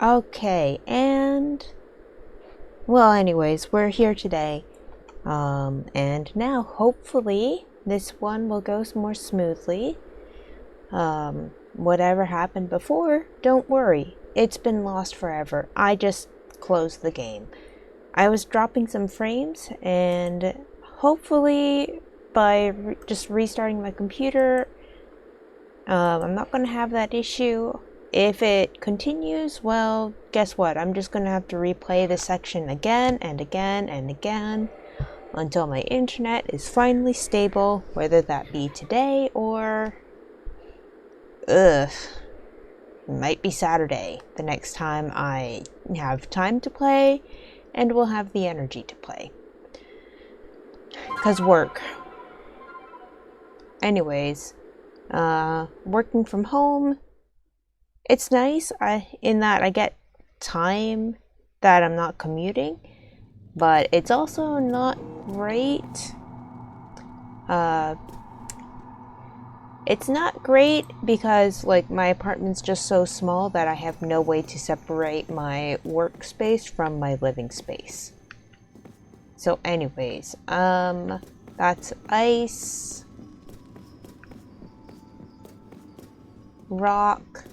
Okay, and well, anyways, we're here today. And now hopefully this one will go more smoothly. Whatever happened before, don't worry. It's been lost forever. I just closed the game. I was dropping some frames, and hopefully by just restarting my computer, I'm not going to have that issue. If it continues, well, guess what? I'm just going to have to replay this section again and again and again until my internet is finally stable, whether that be today or it might be Saturday, the next time I have time to play and will have the energy to play. 'Cause work. Anyways, working from home, it's nice in that I get time that I'm not commuting, but it's also not great. It's not great because like my apartment's just so small that I have no way to separate my workspace from my living space. So anyways, that's ice, rock,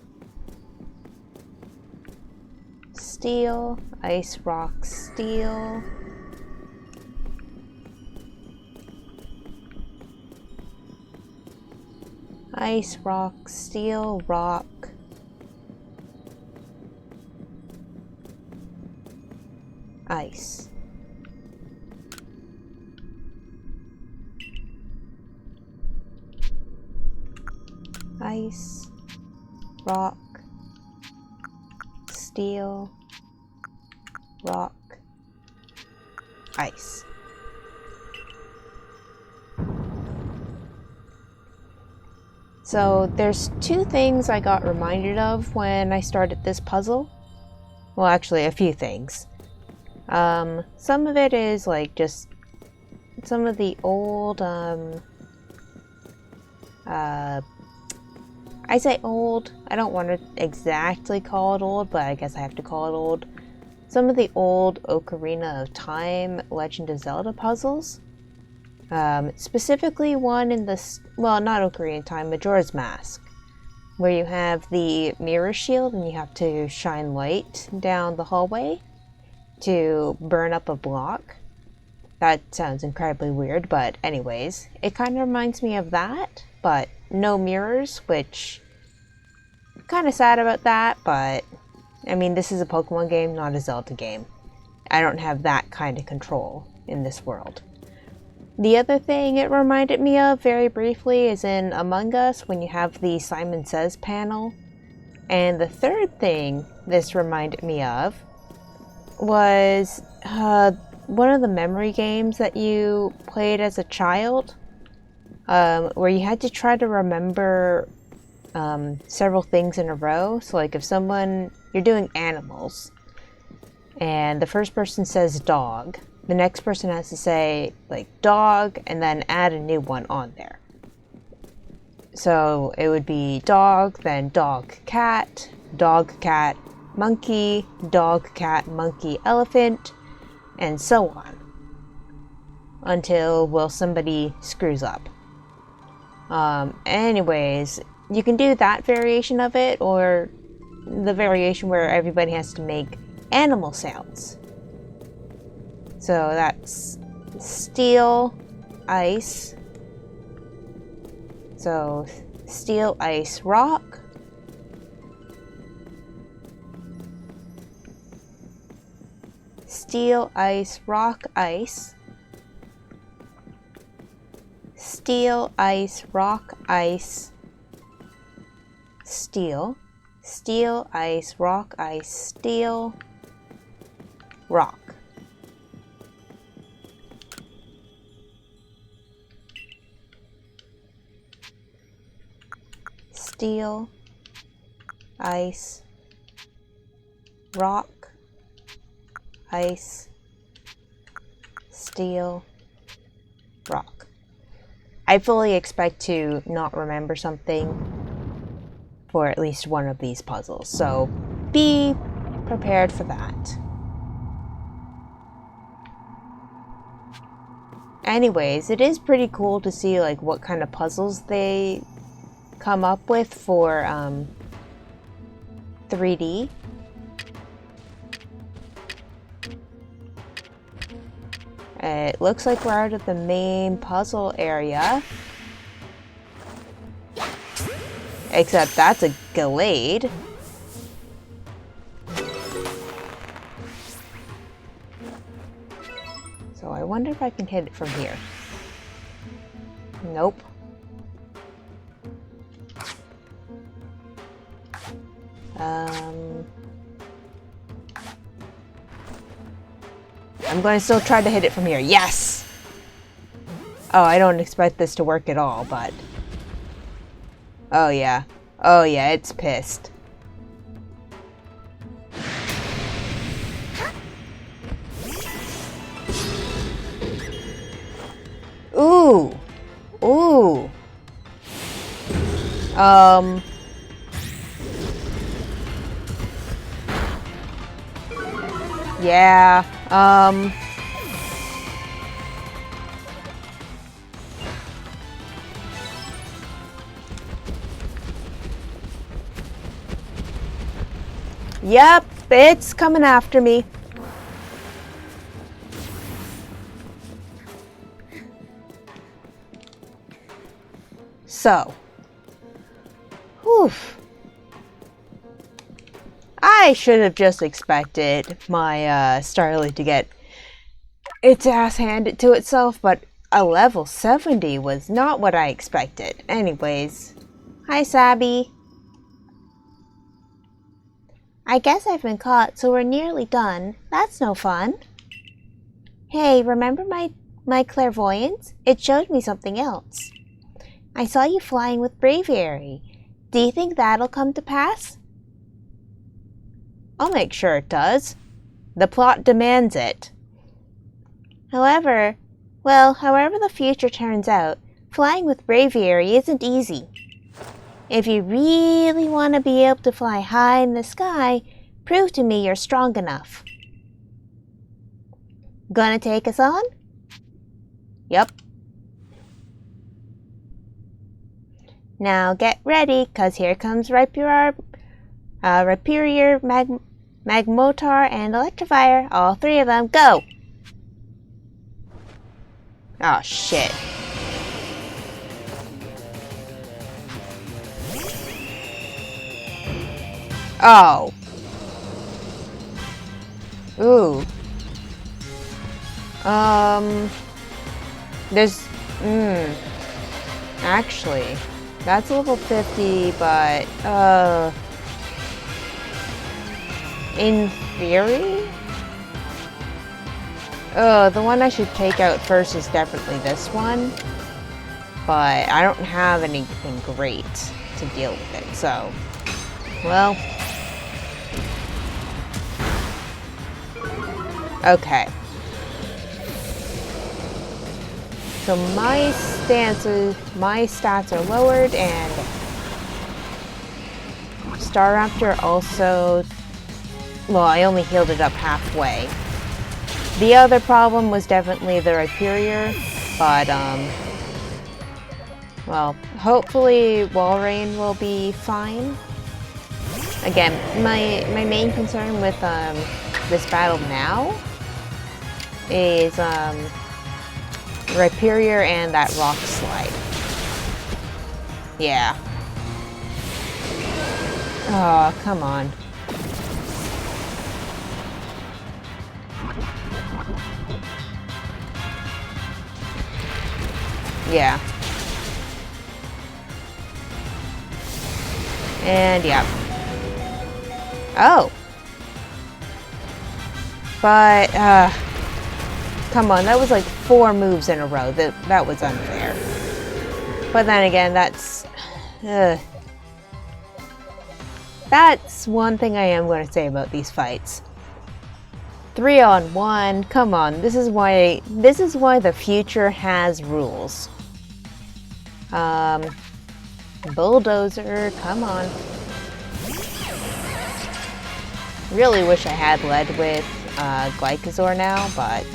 steel, ice, rock, steel. Ice, rock, steel, rock. Ice. Ice, rock, steel, rock, ice. So there's two things I got reminded of when I started this puzzle. Well, actually, a few things. Some of it is like just some of the old, I say old, I don't want to exactly call it old, but I guess I have to call it old. Some of the old Ocarina of Time, Legend of Zelda puzzles. Specifically one in the, well, not Ocarina of Time, Majora's Mask, where you have the mirror shield and you have to shine light down the hallway to burn up a block. That sounds incredibly weird, but anyways, it kind of reminds me of that, but no mirrors, which I'm kind of sad about that, but I mean, this is a Pokemon game, not a Zelda game. I don't have that kind of control in this world. The other thing it reminded me of very briefly is in Among Us when you have the Simon Says panel. And the third thing this reminded me of was one of the memory games that you played as a child, where you had to try to remember several things in a row. So like if you're doing animals and the first person says dog, the next person has to say like dog and then add a new one on there. So it would be dog, then dog, cat, monkey, dog, cat, monkey, elephant, and so on. Until, somebody screws up. Anyways, you can do that variation of it, or the variation where everybody has to make animal sounds. So that's steel, ice. So steel, ice, rock. Steel, ice, rock, ice. Steel, ice, rock, ice. Steel. Steel, ice, rock, ice, steel, rock. Steel, ice, rock, ice, steel, rock. I fully expect to not remember something for at least one of these puzzles, so be prepared for that. Anyways, it is pretty cool to see like what kind of puzzles they come up with for 3D. It looks like we're out of the main puzzle area. Except that's a Glade. So I wonder if I can hit it from here. Nope. I'm going to still try to hit it from here. Yes! Oh, I don't expect this to work at all, but... Oh yeah. Oh yeah, it's pissed. Ooh! Ooh! Yeah, Yep, it's coming after me. So. Whew. I should have just expected my Starly to get its ass handed to itself, but a level 70 was not what I expected. Anyways, hi Sabby. I guess I've been caught, so we're nearly done. That's no fun. Hey, remember my clairvoyance? It showed me something else. I saw you flying with Braviary. Do you think that'll come to pass? I'll make sure it does. The plot demands it. However the future turns out, flying with Braviary isn't easy. If you really want to be able to fly high in the sky, prove to me you're strong enough. Gonna take us on? Yep. Now get ready, cause here comes Rhyperior, Magmotar, and Electivire. All three of them, go! Oh shit. Oh. Ooh. There's... Actually, that's level 50, but, in theory? The one I should take out first is definitely this one. But I don't have anything great to deal with it, so... Well... Okay. So my stats are lowered, and Staraptor also, well, I only healed it up halfway. The other problem was definitely the Rhyperior, but, well, hopefully Walrein will be fine. Again, my main concern with, this battle now is, Rhyperior and that rock slide. Yeah. Oh, come on. Yeah. And yeah. Oh. But, come on, that was like 4 moves in a row. That was unfair. But then again, that's one thing I am going to say about these fights. 3-on-1, come on. This is why the future has rules. Bulldozer, come on. Really wish I had led with Glycosaur now, but...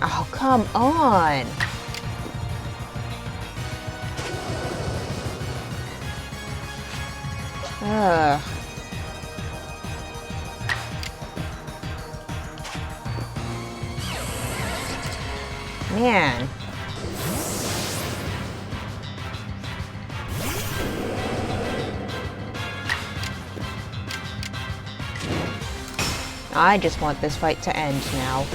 Oh, come on! Ugh. Man. I just want this fight to end now.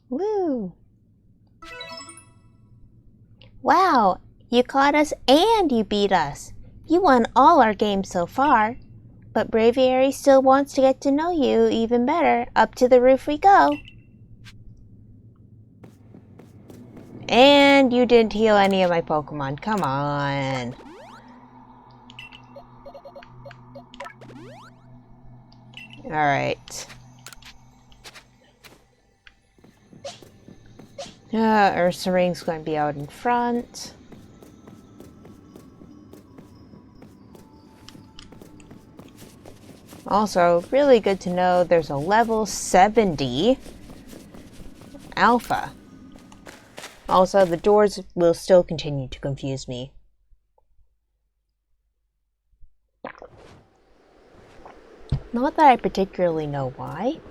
Woo! Wow, you caught us and you beat us. You won all our games so far. But Braviary still wants to get to know you even better. Up to the roof we go. And you didn't heal any of my Pokemon. Come on. Alright. Ursaring's going to be out in front. Also, really good to know there's a level 70 Alpha. Also, the doors will still continue to confuse me. Not that I particularly know why.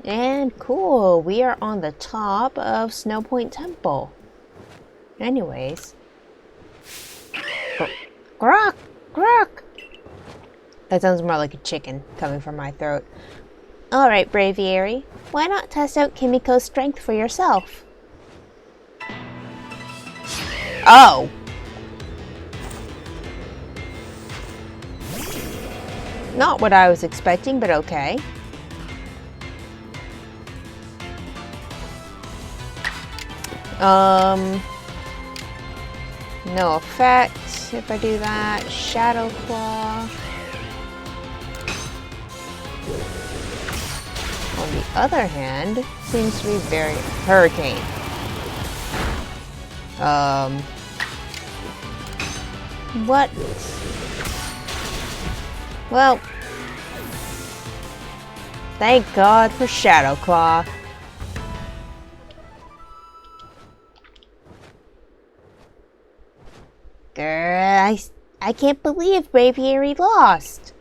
And cool, we are on the top of Snowpoint Temple. Anyways. Grok! Grok! That sounds more like a chicken coming from my throat. Alright, Braviary. Why not test out Kimiko's strength for yourself? Oh! Not what I was expecting, but okay. No effect if I do that. Shadow Claw. On the other hand, seems to be very... Hurricane. What? Well... Thank God for Shadow Claw. I can't believe Braviary lost.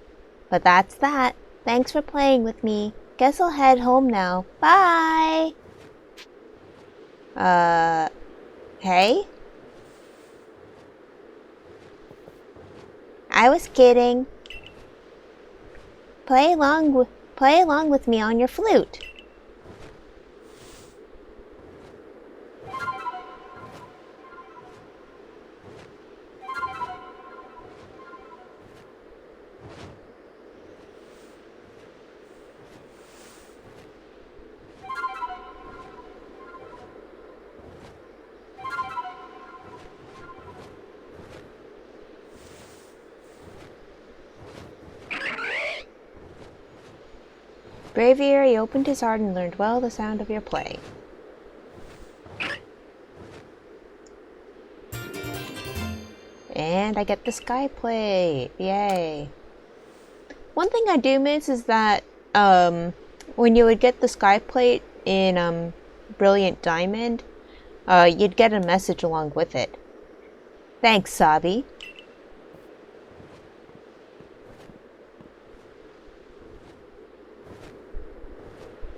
But that's that. Thanks for playing with me. Guess I'll head home now. Bye! Hey? I was kidding. Play along with me on your flute. Braviary opened his heart and learned well the sound of your play. And I get the Sky Plate. Yay. One thing I do miss is that when you would get the Sky Plate in Brilliant Diamond, you'd get a message along with it. Thanks, Sabi.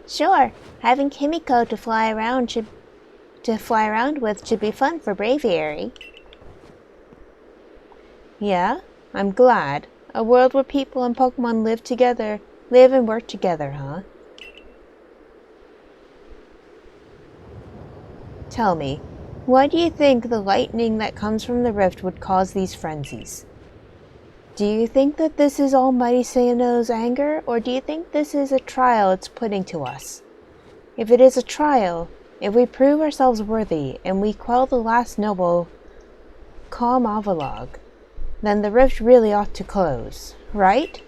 Sure, having Kimiko to fly around with should be fun for Braviary. Yeah, I'm glad. A world where people and Pokemon live and work together, huh? Tell me, why do you think the lightning that comes from the rift would cause these frenzies? Do you think that this is Almighty Sinnoh's anger, or do you think this is a trial it's putting to us? If it is a trial, If we prove ourselves worthy, and we quell the last noble calm Avalog, then the rift really ought to close, right?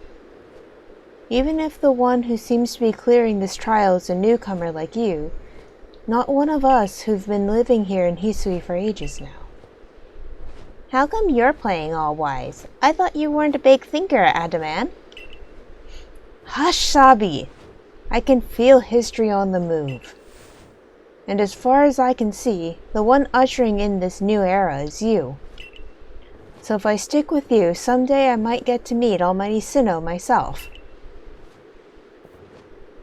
Even if the one who seems to be clearing this trial is a newcomer like you, not one of us who've been living here in Hisui for ages now. How come you're playing all wise? I thought you weren't a big thinker, Adaman. Hush, Sabi! I can feel history on the move. And as far as I can see, the one ushering in this new era is you. So if I stick with you, someday I might get to meet Almighty Sinnoh myself.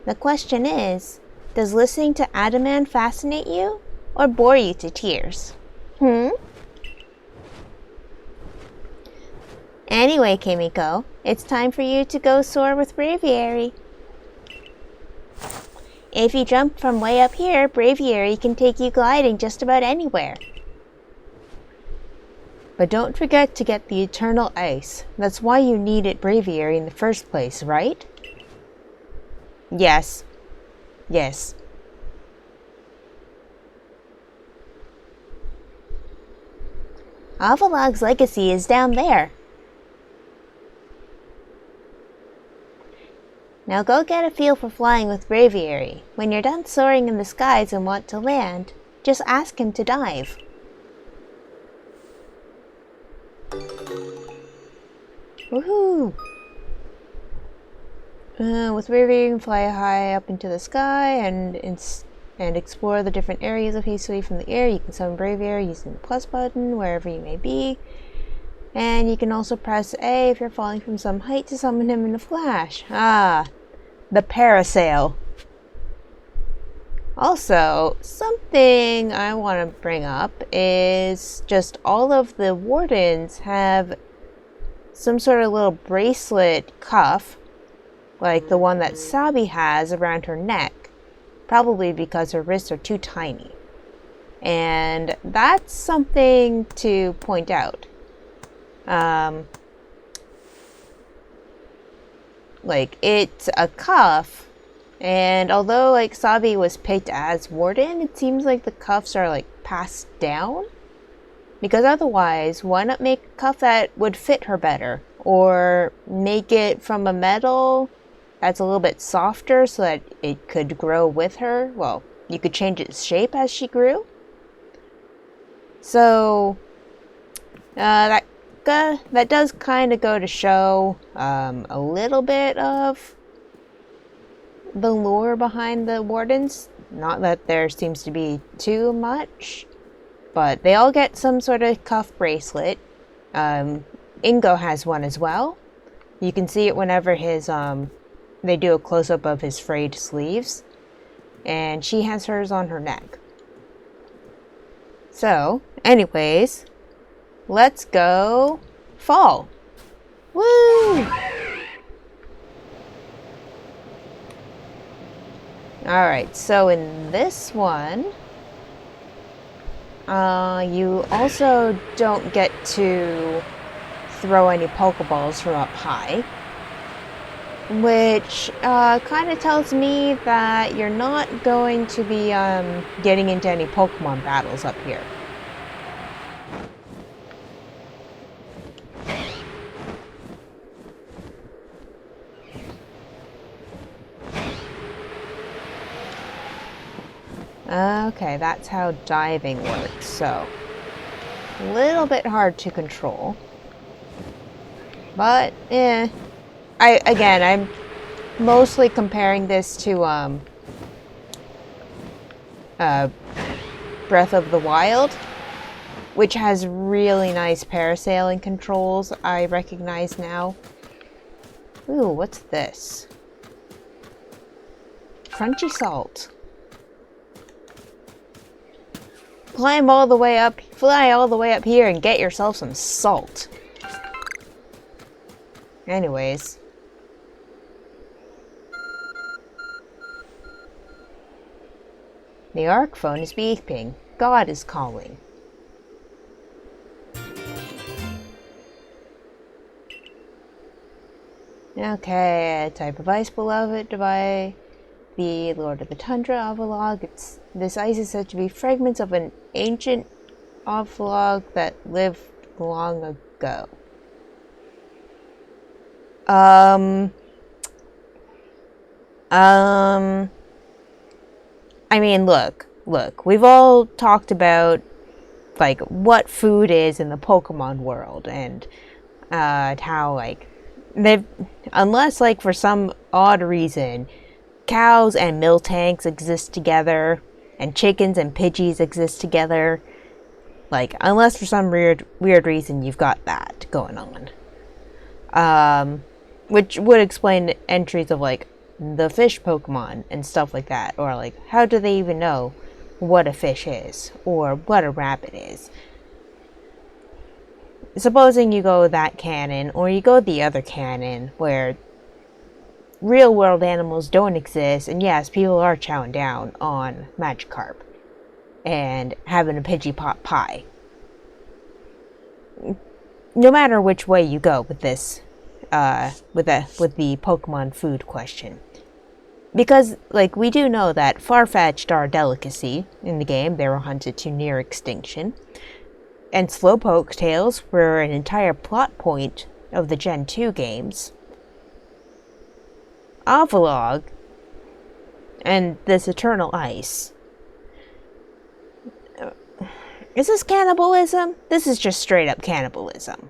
The question is, does listening to Adaman fascinate you, or bore you to tears? Anyway, Kimiko, it's time for you to go soar with Braviary. If you jump from way up here, Braviary can take you gliding just about anywhere. But don't forget to get the eternal ice. That's why you needed Braviary in the first place, right? Yes. Yes. Avalog's legacy is down there. Now go get a feel for flying with Braviary. When you're done soaring in the skies and want to land, just ask him to dive. Woohoo! With Braviary, you can fly high up into the sky and explore the different areas of Hisui from the air. You can summon Braviary using the plus button wherever you may be. And you can also press A if you're falling from some height to summon him in a flash. Ah, the parasail. Also, something I want to bring up is just all of the wardens have some sort of little bracelet cuff, like the one that Sabi has around her neck, probably because her wrists are too tiny. And that's something to point out. Like, it's a cuff, and although, like, Sabi was picked as warden, it seems like the cuffs are, like, passed down. Because otherwise, why not make a cuff that would fit her better? Or make it from a metal that's a little bit softer so that it could grow with her. Well, you could change its shape as she grew. So, that does kind of go to show a little bit of the lore behind the wardens. Not that there seems to be too much, but they all get some sort of cuff bracelet. Ingo has one as well. You can see it whenever they do a close-up of his frayed sleeves, and she has hers on her neck. So, anyways, let's go fall. Woo! Alright, so in this one, you also don't get to throw any Pokeballs from up high, which kind of tells me that you're not going to be getting into any Pokemon battles up here. Okay, that's how diving works, so a little bit hard to control. But, I'm mostly comparing this to Breath of the Wild, which has really nice parasailing controls, I recognize now. Ooh, what's this? Crunchy salt. Fly all the way up here and get yourself some salt. Anyways. The Arc phone is beeping. God is calling. Okay, type of ice, beloved. the Lord of the Tundra Avalog. This ice is said to be fragments of an ancient Avalog that lived long ago. I mean, look, we've all talked about, like, what food is in the Pokemon world, and, how, like, unless, like, for some odd reason, cows and Miltanks exist together, and chickens and Pidgeys exist together, like, unless for some weird reason you've got that going on. Which would explain entries of, like, the fish Pokemon and stuff like that, or, like, how do they even know what a fish is, or what a rabbit is? Supposing you go that canon, or you go the other canon, where real world animals don't exist, and yes, people are chowing down on Magikarp and having a Pidgeot pie. No matter which way you go with this, with the Pokemon food question. Because, like, we do know that Farfetch'd are a delicacy in the game. They were hunted to near extinction. And Slowpoke tails were an entire plot point of the Gen 2 games. Avalog and this Eternal Ice. Is this cannibalism? This is just straight up cannibalism.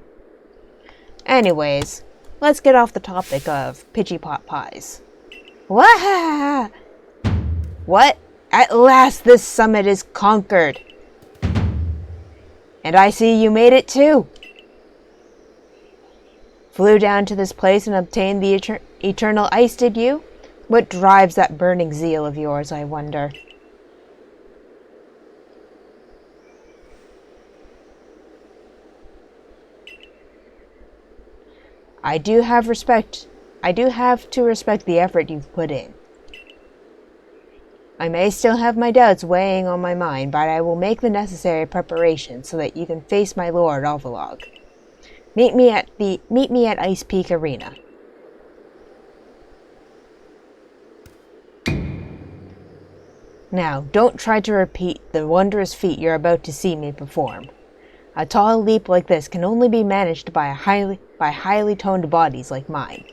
Anyways, let's get off the topic of Pidgeot pies. What? At last this summit is conquered. And I see you made it too. Flew down to this place and obtained the Eternal Ice, did you? What drives that burning zeal of yours, I wonder? I do have to respect the effort you've put in. I may still have my doubts weighing on my mind, but I will make the necessary preparations so that you can face my lord Avalog. Meet me at Ice Peak Arena. Now, don't try to repeat the wondrous feat you're about to see me perform. A tall leap like this can only be managed by highly toned bodies like mine.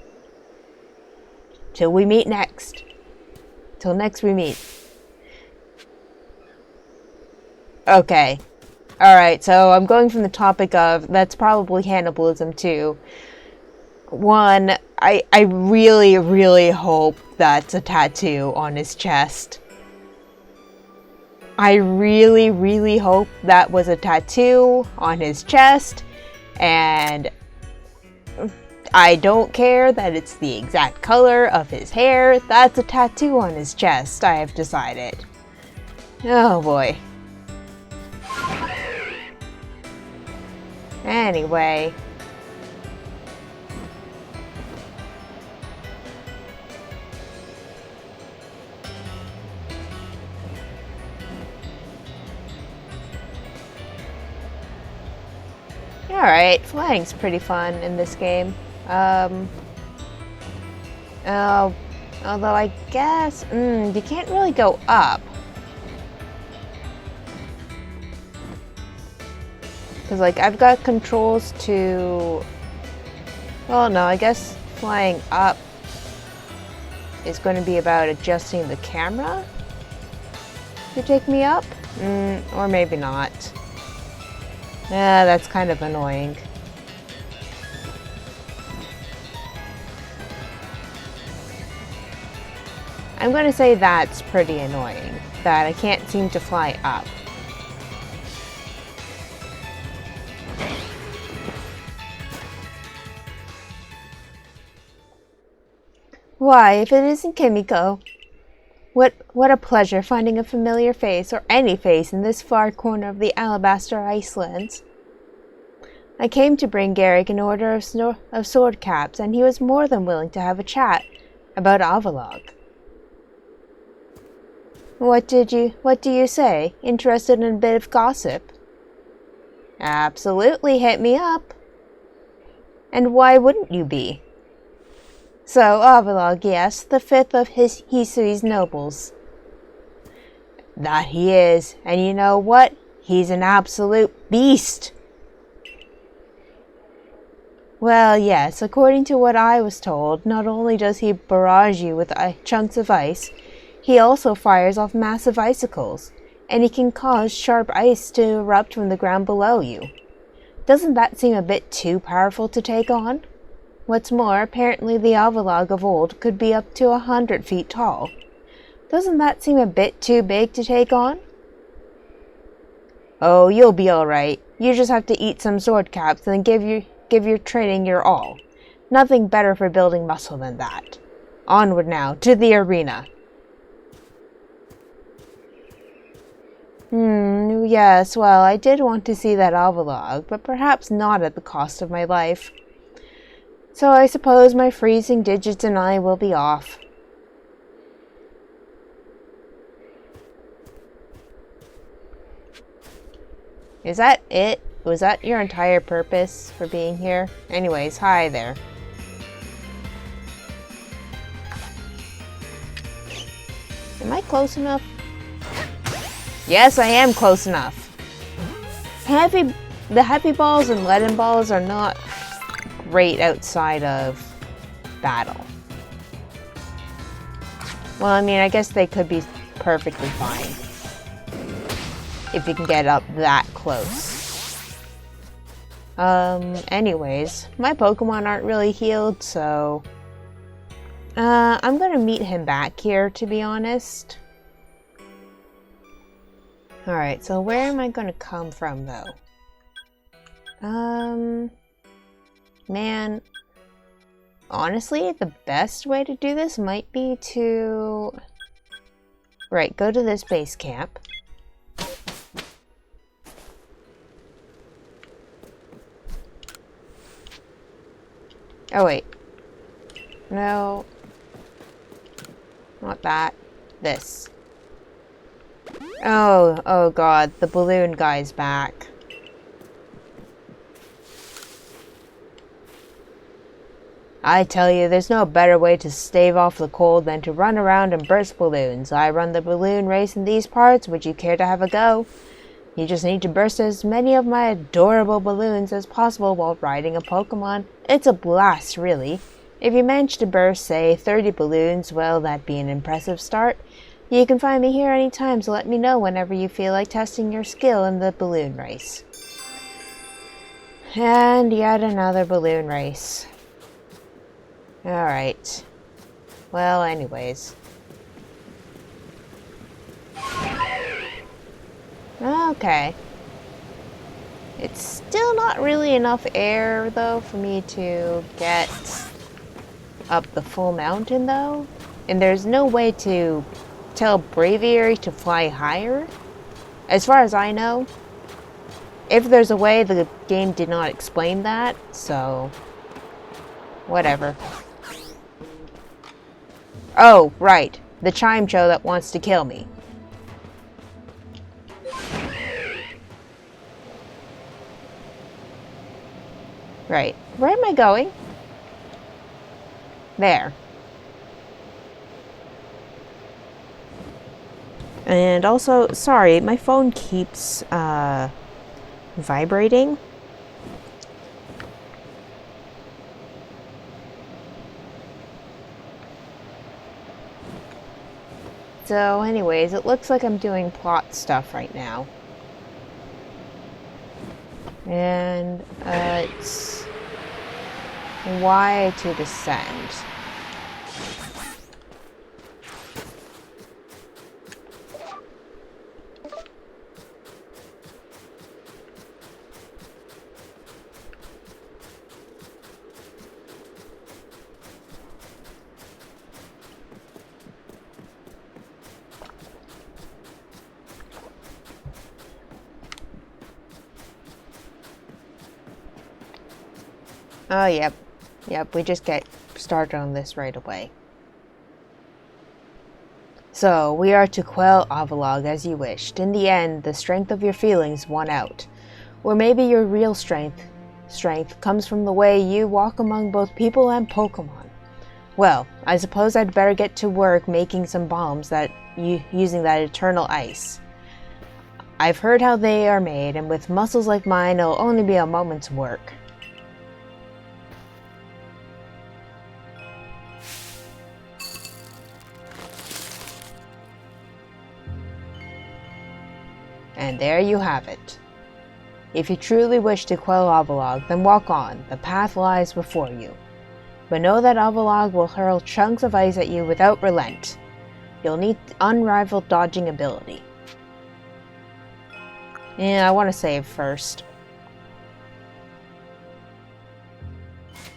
Till we meet next. Till next we meet. Okay. Alright, so I'm going from the topic of that's probably cannibalism to one, I really, really hope that's a tattoo on his chest. I really, really hope that was a tattoo on his chest, and I don't care that it's the exact color of his hair. That's a tattoo on his chest, I have decided. Oh boy. Anyway. Alright, flying's pretty fun in this game. Although I guess, you can't really go up. Because, like, I've got controls to... Well, no, I guess flying up is going to be about adjusting the camera to take me up. Or maybe not. Yeah, that's kind of annoying. I'm going to say that's pretty annoying, that I can't seem to fly up. Why, if it isn't Kimiko. What a pleasure finding a familiar face, or any face, in this far corner of the Alabaster Icelands. I came to bring Garrick an order of sword caps, and he was more than willing to have a chat about Avalog. What do you say? Interested in a bit of gossip? Absolutely, hit me up. And why wouldn't you be? So, Avalog, yes, the fifth of Hisui's nobles. That he is, and you know what? He's an absolute beast. Well, yes, according to what I was told, not only does he barrage you with chunks of ice, he also fires off massive icicles, and he can cause sharp ice to erupt from the ground below you. Doesn't that seem a bit too powerful to take on? What's more, apparently the Avalog of old could be up to 100 feet tall. Doesn't that seem a bit too big to take on? Oh, you'll be alright. You just have to eat some sword caps and give your training your all. Nothing better for building muscle than that. Onward now, to the arena. Yes, well, I did want to see that Avalog, but perhaps not at the cost of my life. So I suppose my freezing digits and I will be off. Is that it? Was that your entire purpose for being here? Anyways, hi there. Am I close enough? Yes, I am close enough. The heavy balls and leaden balls are not great outside of battle. Well, I mean, I guess they could be perfectly fine if you can get up that close. Anyways, my Pokemon aren't really healed, so I'm gonna meet him back here, to be honest. Alright, so where am I gonna come from, though? Man, honestly, the best way to do this might be to... Right, go to this base camp. Oh, wait. No. Not that. This. Oh god, the balloon guy's back. I tell you, there's no better way to stave off the cold than to run around and burst balloons. I run the balloon race in these parts. Would you care to have a go? You just need to burst as many of my adorable balloons as possible while riding a Pokemon. It's a blast, really. If you manage to burst, say, 30 balloons, well, that'd be an impressive start. You can find me here anytime, so let me know whenever you feel like testing your skill in the balloon race. And yet another balloon race. Alright. Well, anyways. Okay. It's still not really enough air, though, for me to get up the full mountain, though. And there's no way to tell Braviary to fly higher, as far as I know. If there's a way, the game did not explain that, so... whatever. Oh, right. The Chimecho that wants to kill me. Right. Where am I going? There. And also, sorry, my phone keeps vibrating. So anyways, it looks like I'm doing plot stuff right now. And it's Y to descend. Oh, yep. Yep, we just get started on this right away. So, we are to quell Avalog as you wished. In the end, the strength of your feelings won out. Or maybe your real strength comes from the way you walk among both people and Pokemon. Well, I suppose I'd better get to work making some bombs using that eternal ice. I've heard how they are made, and with muscles like mine, it'll only be a moment's work. And there you have it. If you truly wish to quell Avalog, then walk on. The path lies before you. But know that Avalog will hurl chunks of ice at you without relent. You'll need unrivaled dodging ability. Yeah, I want to save first.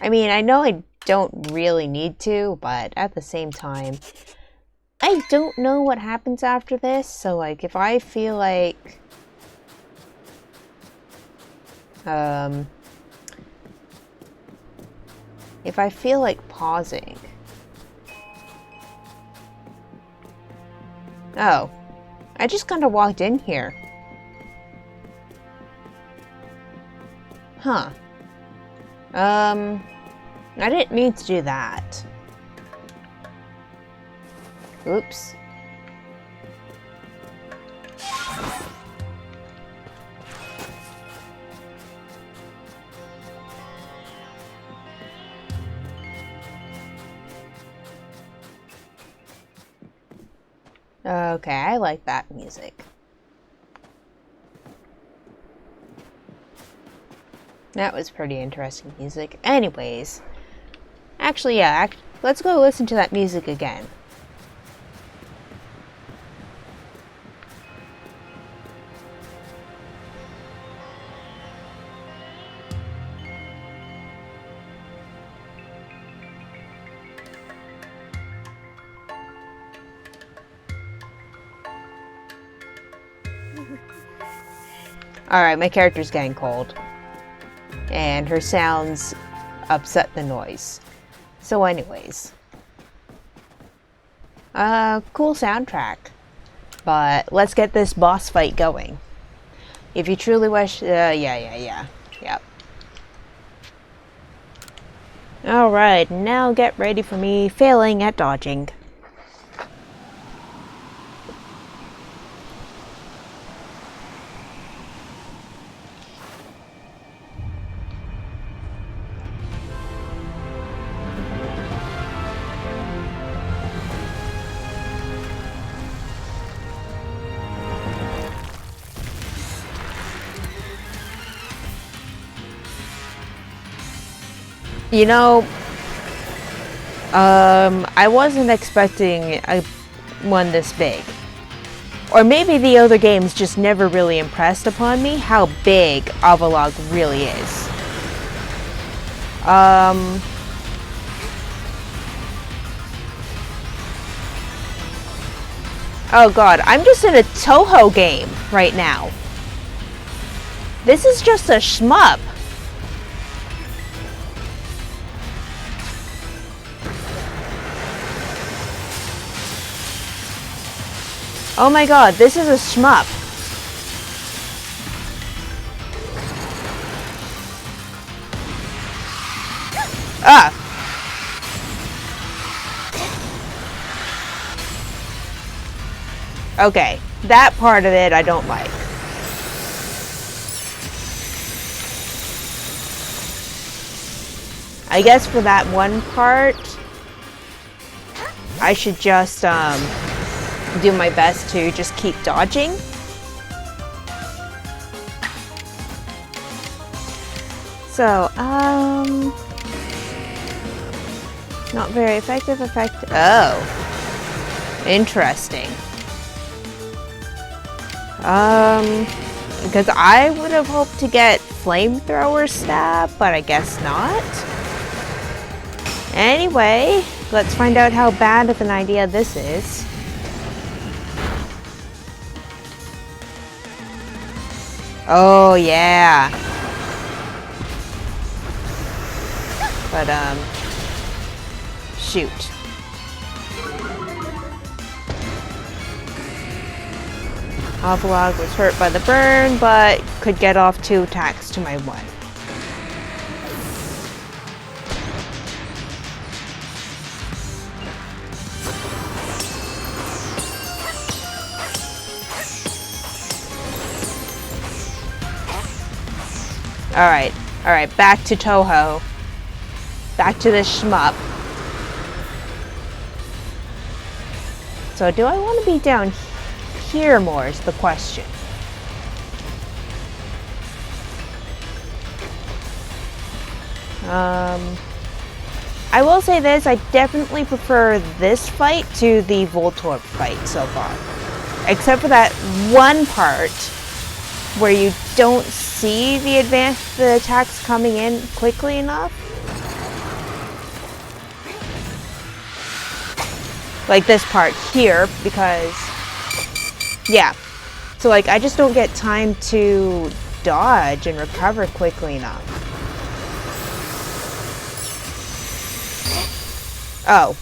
I mean, I know I don't really need to, but at the same time, I don't know what happens after this, so like if I feel like pausing. Oh, I just kind of walked in here. Huh. I didn't mean to do that. Oops. Okay, I like that music. That was pretty interesting music. Anyways, actually, yeah, let's go listen to that music again. Alright, my character's getting cold. And her sounds upset the noise. So anyways. Cool soundtrack. But let's get this boss fight going. If you truly wish... Yep. Alright, now get ready for me failing at dodging. You know, I wasn't expecting one this big. Or maybe the other games just never really impressed upon me how big Avalog really is. Oh god, I'm just in a Toho game right now. This is just a shmup. Oh my god, this is a shmup. Ah! Okay, that part of it I don't like. I guess for that one part, I should just, do my best to just keep dodging. So, not very effective. Oh, interesting. Because I would have hoped to get flamethrower stab, but I guess not. Anyway, let's find out how bad of an idea this is. Oh, yeah. But, shoot. Avalog was hurt by the burn, but could get off 2 attacks to my 1. Alright, alright, back to Toho. Back to this shmup. So do I want to be down here more is the question. I will say this, I definitely prefer this fight to the Voltorb fight so far. Except for that one part where you don't see the attacks coming in quickly enough. Like this part here, because, yeah. So like, I just don't get time to dodge and recover quickly enough. Oh.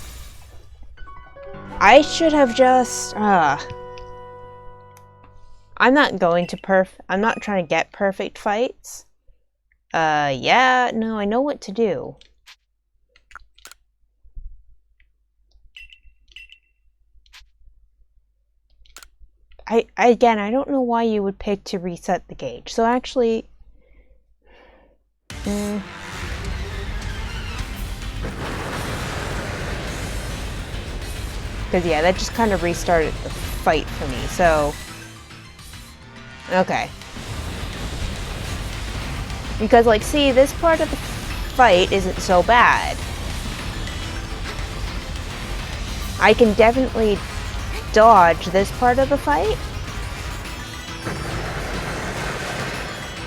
I should have just, I'm not going to I'm not trying to get perfect fights. Yeah, no, I know what to do. Again, I don't know why you would pick to reset the gauge. So actually, because yeah, that just kind of restarted the fight for me, so... Okay. Because, like, see, this part of the fight isn't so bad. I can definitely dodge this part of the fight.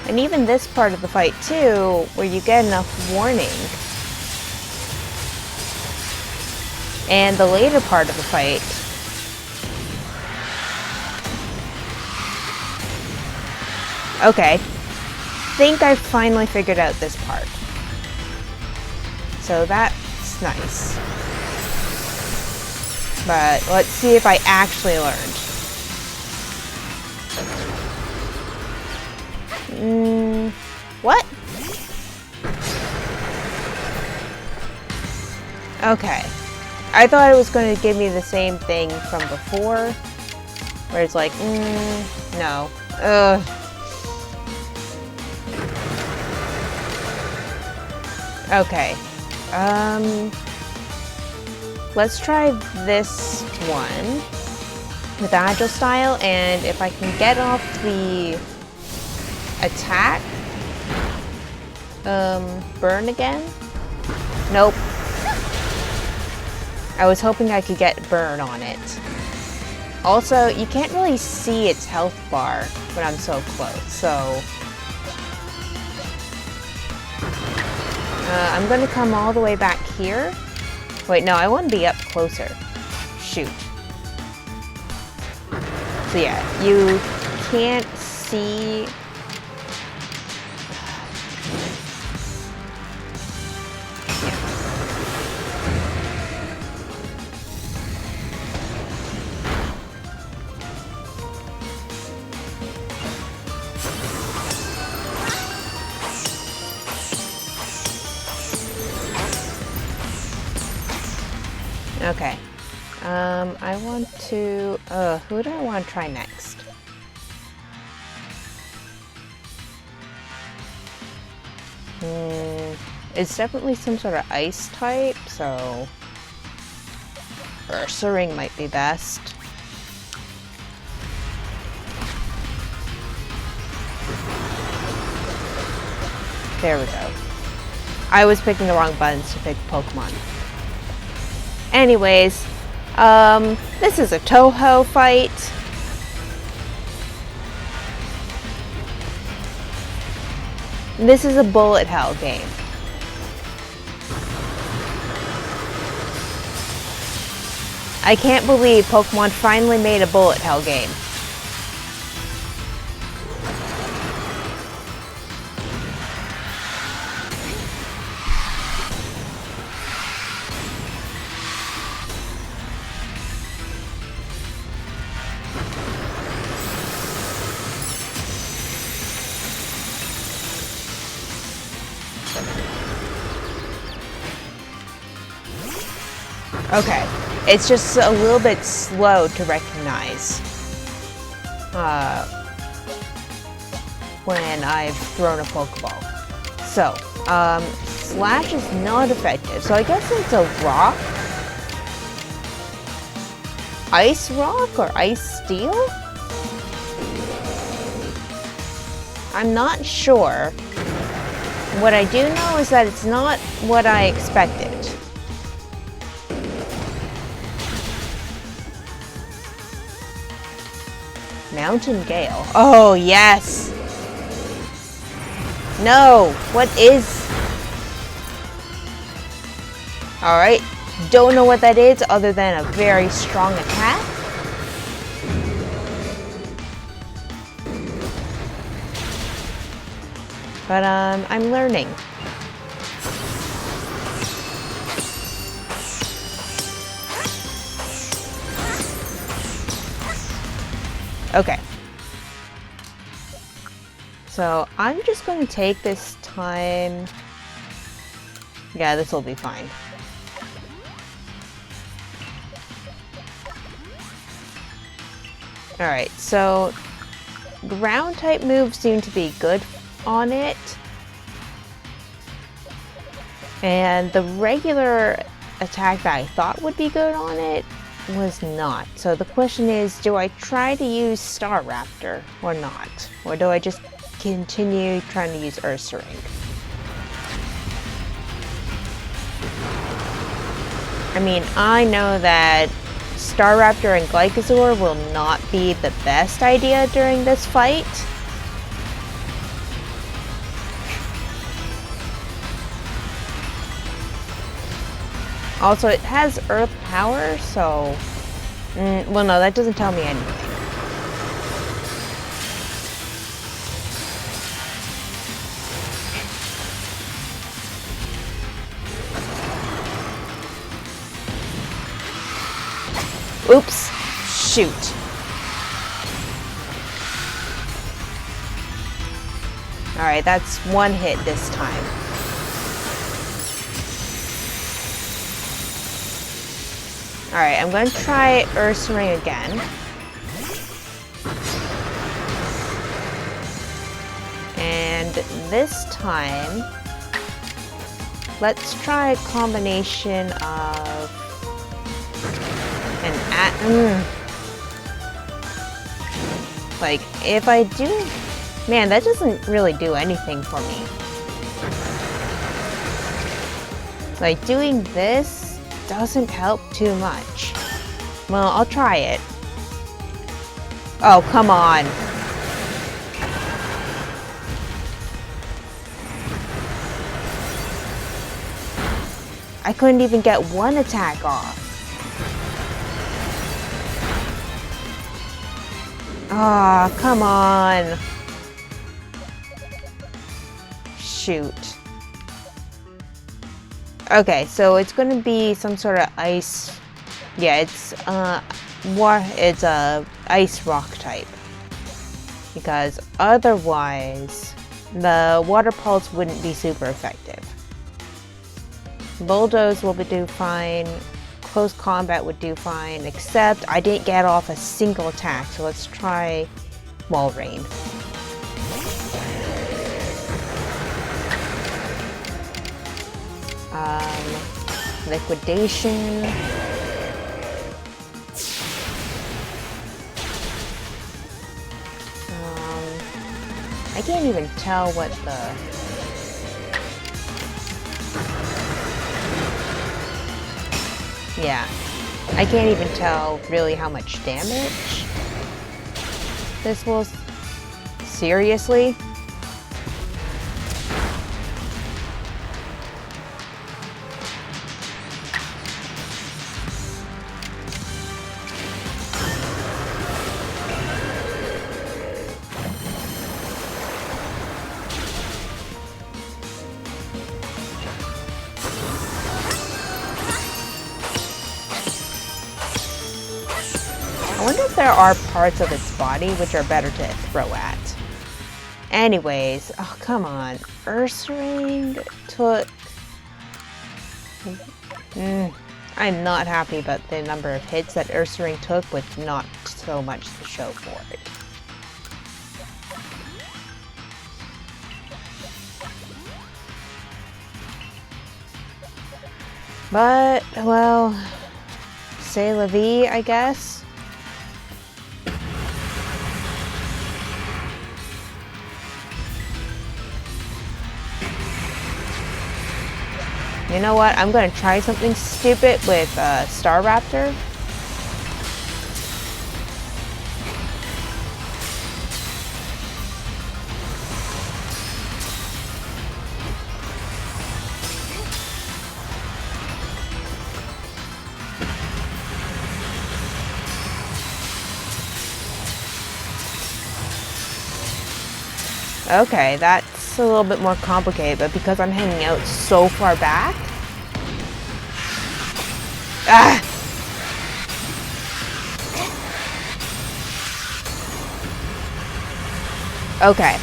And even this part of the fight, too, where you get enough warning. And the later part of the fight. Okay. Think I finally figured out this part. So that's nice. But let's see if I actually learned. What? Okay. I thought it was going to give me the same thing from before, where it's like, no. Okay. Let's try this one with Agile Style, and if I can get off the attack, burn again? Nope. I was hoping I could get burn on it. Also, you can't really see its health bar when I'm so close, so... I'm gonna come all the way back here. Wait, no, I want to be up closer. Shoot. So yeah, you can't see... Okay. I want to... who do I want to try next? It's definitely some sort of ice type, so... Ursaring might be best. There we go. I was picking the wrong buttons to pick Pokemon. Anyways, this is a Toho fight. This is a bullet hell game. I can't believe Pokemon finally made a bullet hell game. Okay, it's just a little bit slow to recognize when I've thrown a Pokeball. So, Slash is not effective. So I guess it's a rock? Ice rock or ice steel? I'm not sure. What I do know is that it's not what I expected. Mountain Gale. Oh, yes! No! What is... Alright. Don't know what that is other than a very strong attack. But, I'm learning. Okay. So, I'm just going to take this time... Yeah, this will be fine. Alright, so... Ground type moves seem to be good on it. And the regular attack that I thought would be good on it was not. So the question is, do I try to use Star Raptor or not? Or do I just continue trying to use Ursaring? I mean, I know that Star Raptor and Glycosaur will not be the best idea during this fight. Also, it has Earth power, so... well, no, that doesn't tell me anything. Oops. Shoot. Alright, that's one hit this time. Alright, I'm going to try Ursaring again. And this time, let's try a combination of like, if I do... Man, that doesn't really do anything for me. Like, doing this doesn't help too much. Well, I'll try it. Oh, come on. I couldn't even get one attack off. Ah, oh, come on. Shoot. Okay, so it's gonna be some sort of ice. Yeah, it's a ice rock type. Because otherwise, the water pulse wouldn't be super effective. Bulldoze will do fine. Close combat would do fine, except I didn't get off a single attack, so let's try Wall Rain. Liquidation. I can't even tell what the... Yeah, I can't even tell really how much damage this will... Seriously? I wonder if there are parts of its body which are better to throw at. Anyways, oh come on. Ursaring took... I'm not happy about the number of hits that Ursaring took with not so much to show for it. But, well, c'est la vie, I guess. You know what? I'm gonna try something stupid with Star Raptor. Okay, that's a little bit more complicated, but because I'm hanging out so far back... Ah! Okay.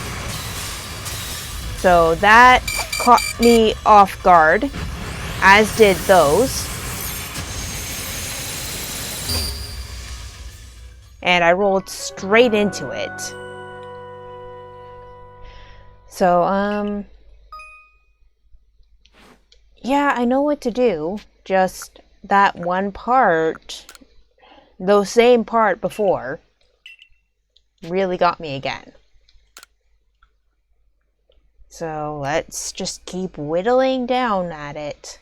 So that caught me off guard, as did those. And I rolled straight into it. So, yeah, I know what to do. Just that one part, the same part before, really got me again. So let's just keep whittling down at it.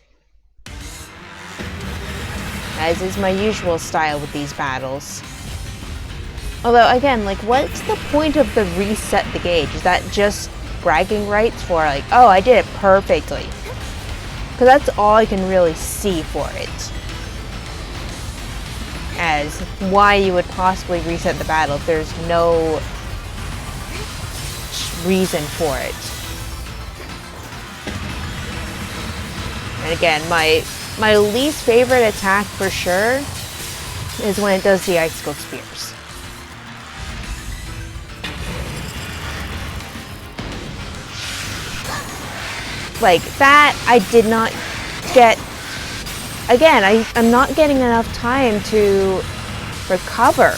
As is my usual style with these battles. Although, again, like, what's the point of the reset the gauge? Is that just bragging rights for, like, oh, I did it perfectly? Because that's all I can really see for it. As why you would possibly reset the battle if there's no reason for it. And again, my least favorite attack for sure is when it does the icicle spears. Like, that I did not get... Again, I'm not getting enough time to recover.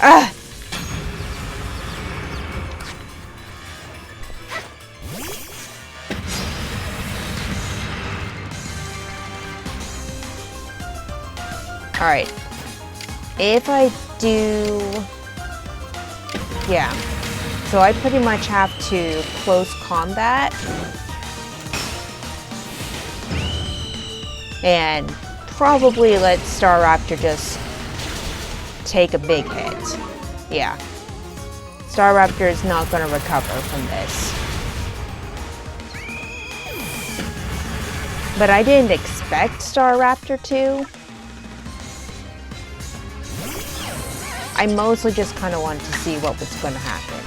Ah! Alright. If I do... Yeah. So I pretty much have to close combat. And probably let Star Raptor just take a big hit. Yeah. Star Raptor is not going to recover from this. But I didn't expect Star Raptor to. I mostly just kind of wanted to see what was going to happen.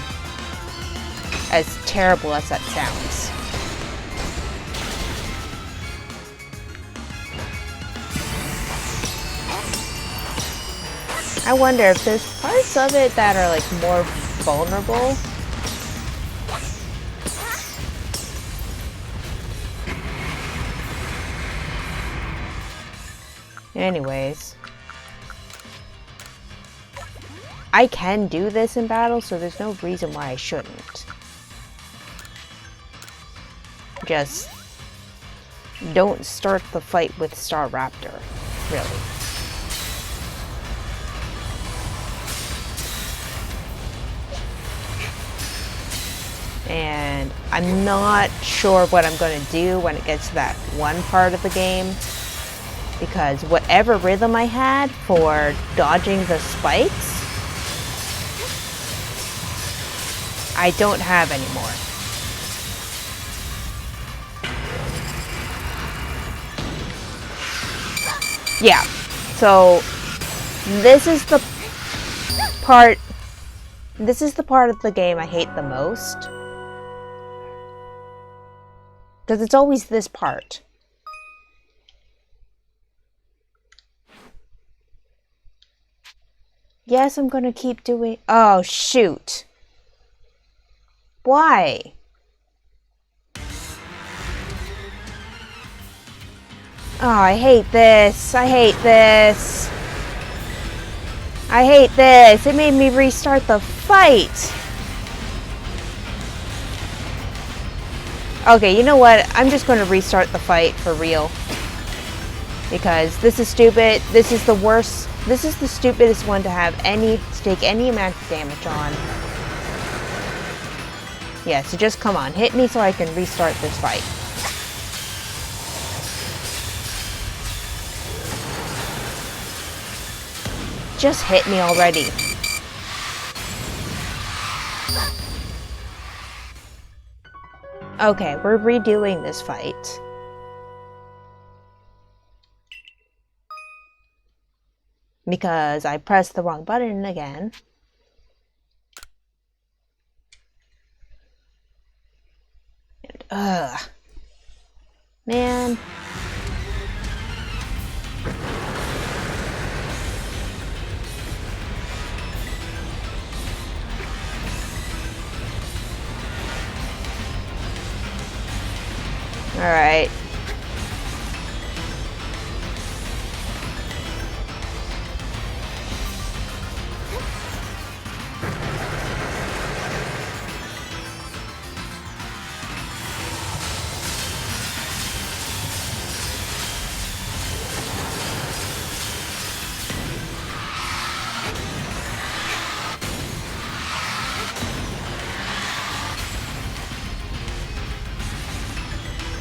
As terrible as that sounds. I wonder if there's parts of it that are like more vulnerable. Anyways. I can do this in battle, so there's no reason why I shouldn't. Just don't start the fight with Star Raptor, really. And I'm not sure what I'm going to do when it gets to that one part of the game, because whatever rhythm I had for dodging the spikes, I don't have anymore. Yeah, so this is the part of the game I hate the most. Because it's always this part. Yes, I'm gonna keep doing... Oh, shoot. Why? Oh, I hate this. I hate this. I hate this. It made me restart the fight. Okay, you know what? I'm just going to restart the fight for real. Because this is stupid. This is the worst. This is the stupidest one to take any amount of damage on. Yeah, so just come on. Hit me so I can restart this fight. Just hit me already. Okay, we're redoing this fight. Because I pressed the wrong button again. And, man. Alright.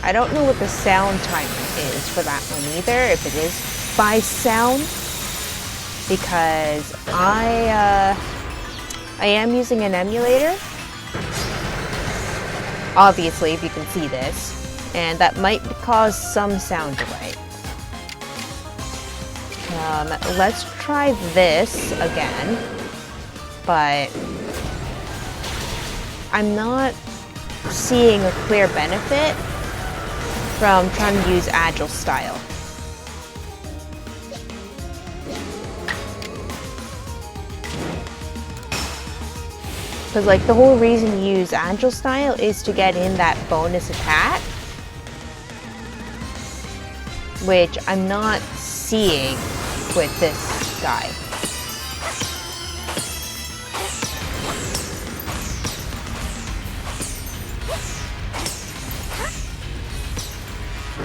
I don't know what the sound timer is for that one either, if it is by sound, because I am using an emulator, obviously, if you can see this, and that might cause some sound delay. Let's try this again, but I'm not seeing a clear benefit from trying to use agile style. Because like the whole reason you use agile style is to get in that bonus attack, which I'm not seeing with this guy.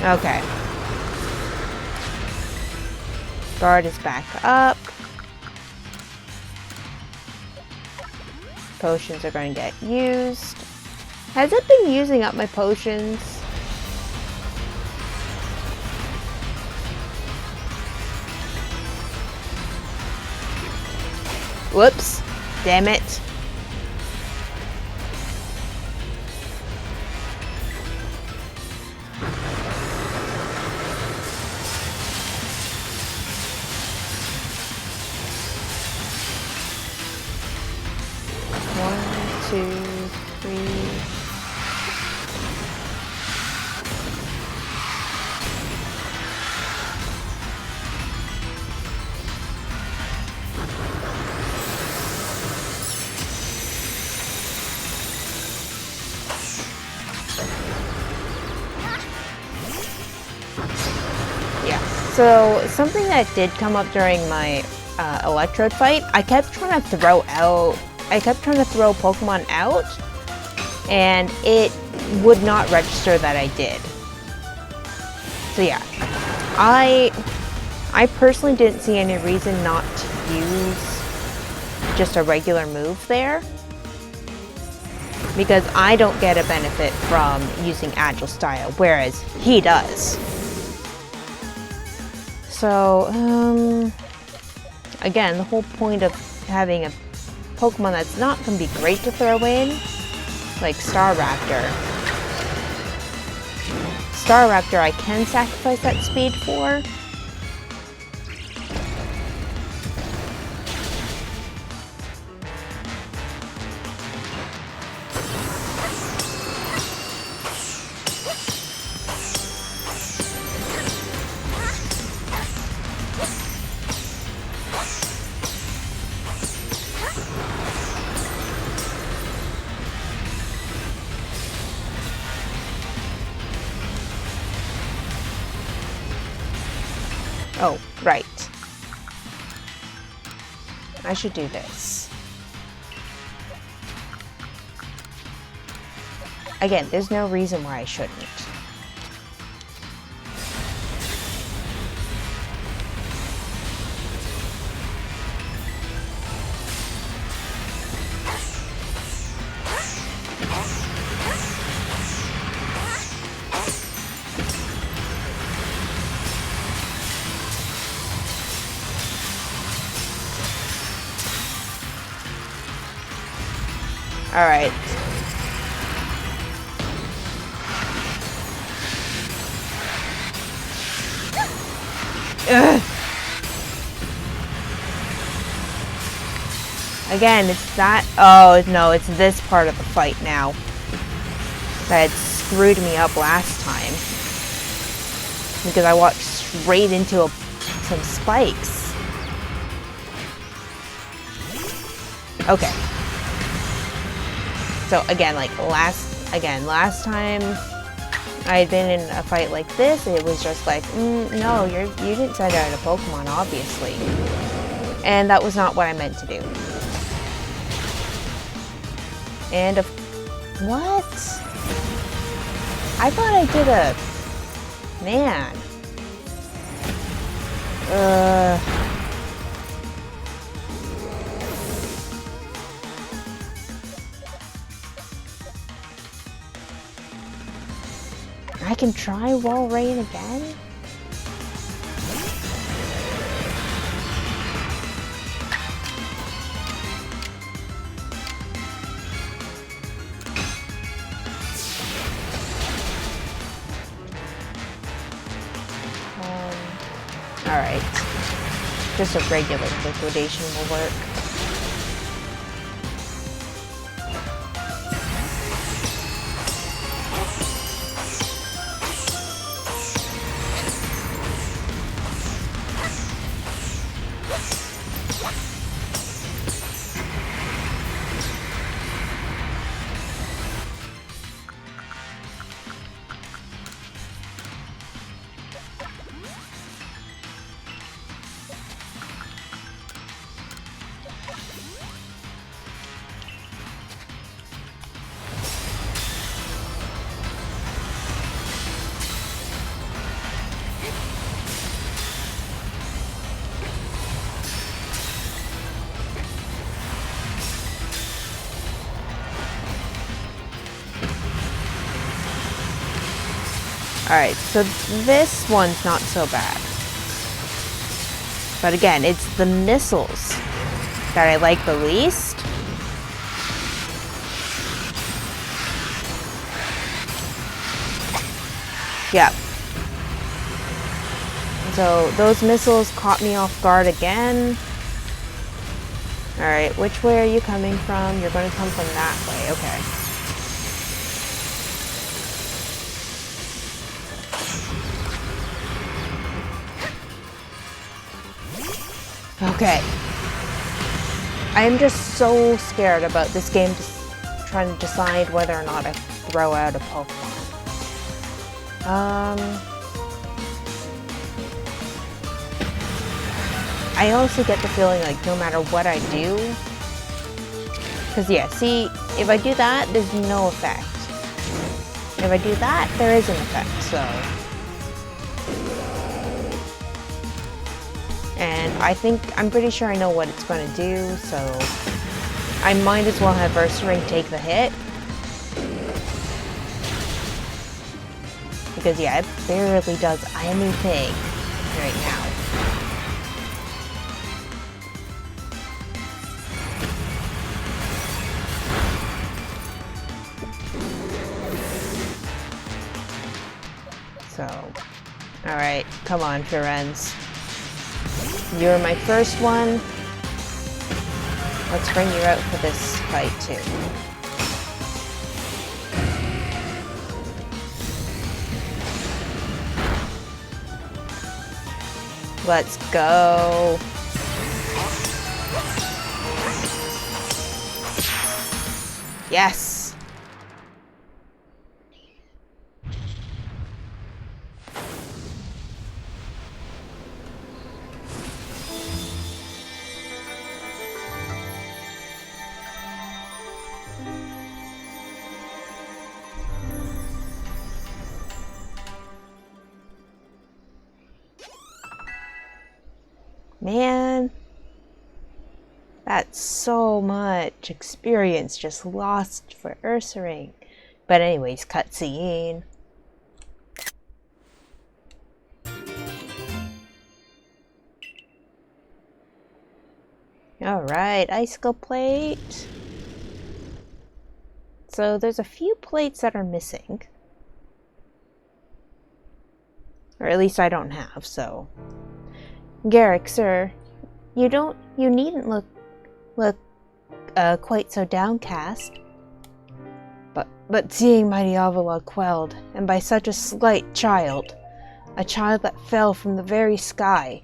Okay. Guard is back up. Potions are going to get used. Has it been using up my potions? Whoops. Damn it. So something that did come up during my Electrode fight, I kept trying to throw Pokemon out, and it would not register that I did. So yeah, I personally didn't see any reason not to use just a regular move there, because I don't get a benefit from using Agile Style, whereas he does. So, again, the whole point of having a Pokemon that's not going to be great to throw in, like Staraptor. Staraptor I can sacrifice that speed for. Oh, right. I should do this. Again, there's no reason why I shouldn't. All right. Ugh. Again, it's that. Oh no, it's this part of the fight now that screwed me up last time because I walked straight into some spikes. Okay. So again, like last time I had been in a fight like this, it was just like, no, you didn't send out a Pokemon, obviously. And that was not what I meant to do. And what? I thought I did a... Man. I can try Wall Rain again? Alright. Just a regular liquidation will work. Alright, so this one's not so bad. But again, it's the missiles that I like the least. Yep. So those missiles caught me off guard again. Alright, which way are you coming from? You're going to come from that way, okay. Okay. I am just so scared about this game trying to decide whether or not I throw out a Pokemon. I also get the feeling like no matter what I do, because yeah, see, if I do that, there's no effect. If I do that, there is an effect, so. And I'm pretty sure I know what it's going to do, so I might as well have Ursaring take the hit. Because yeah, it barely does anything right now. So, alright, come on, Firenze. You're my first one. Let's bring you out for this fight, too. Let's go. Yes. Man, that's so much experience just lost for Ursaring. But anyways, cutscene. Alright, icicle plate. So there's a few plates that are missing. Or at least I don't have, so. Garrick, sir, you needn't look quite so downcast. But seeing mighty Avalok quelled, and by such a slight child, a child that fell from the very sky.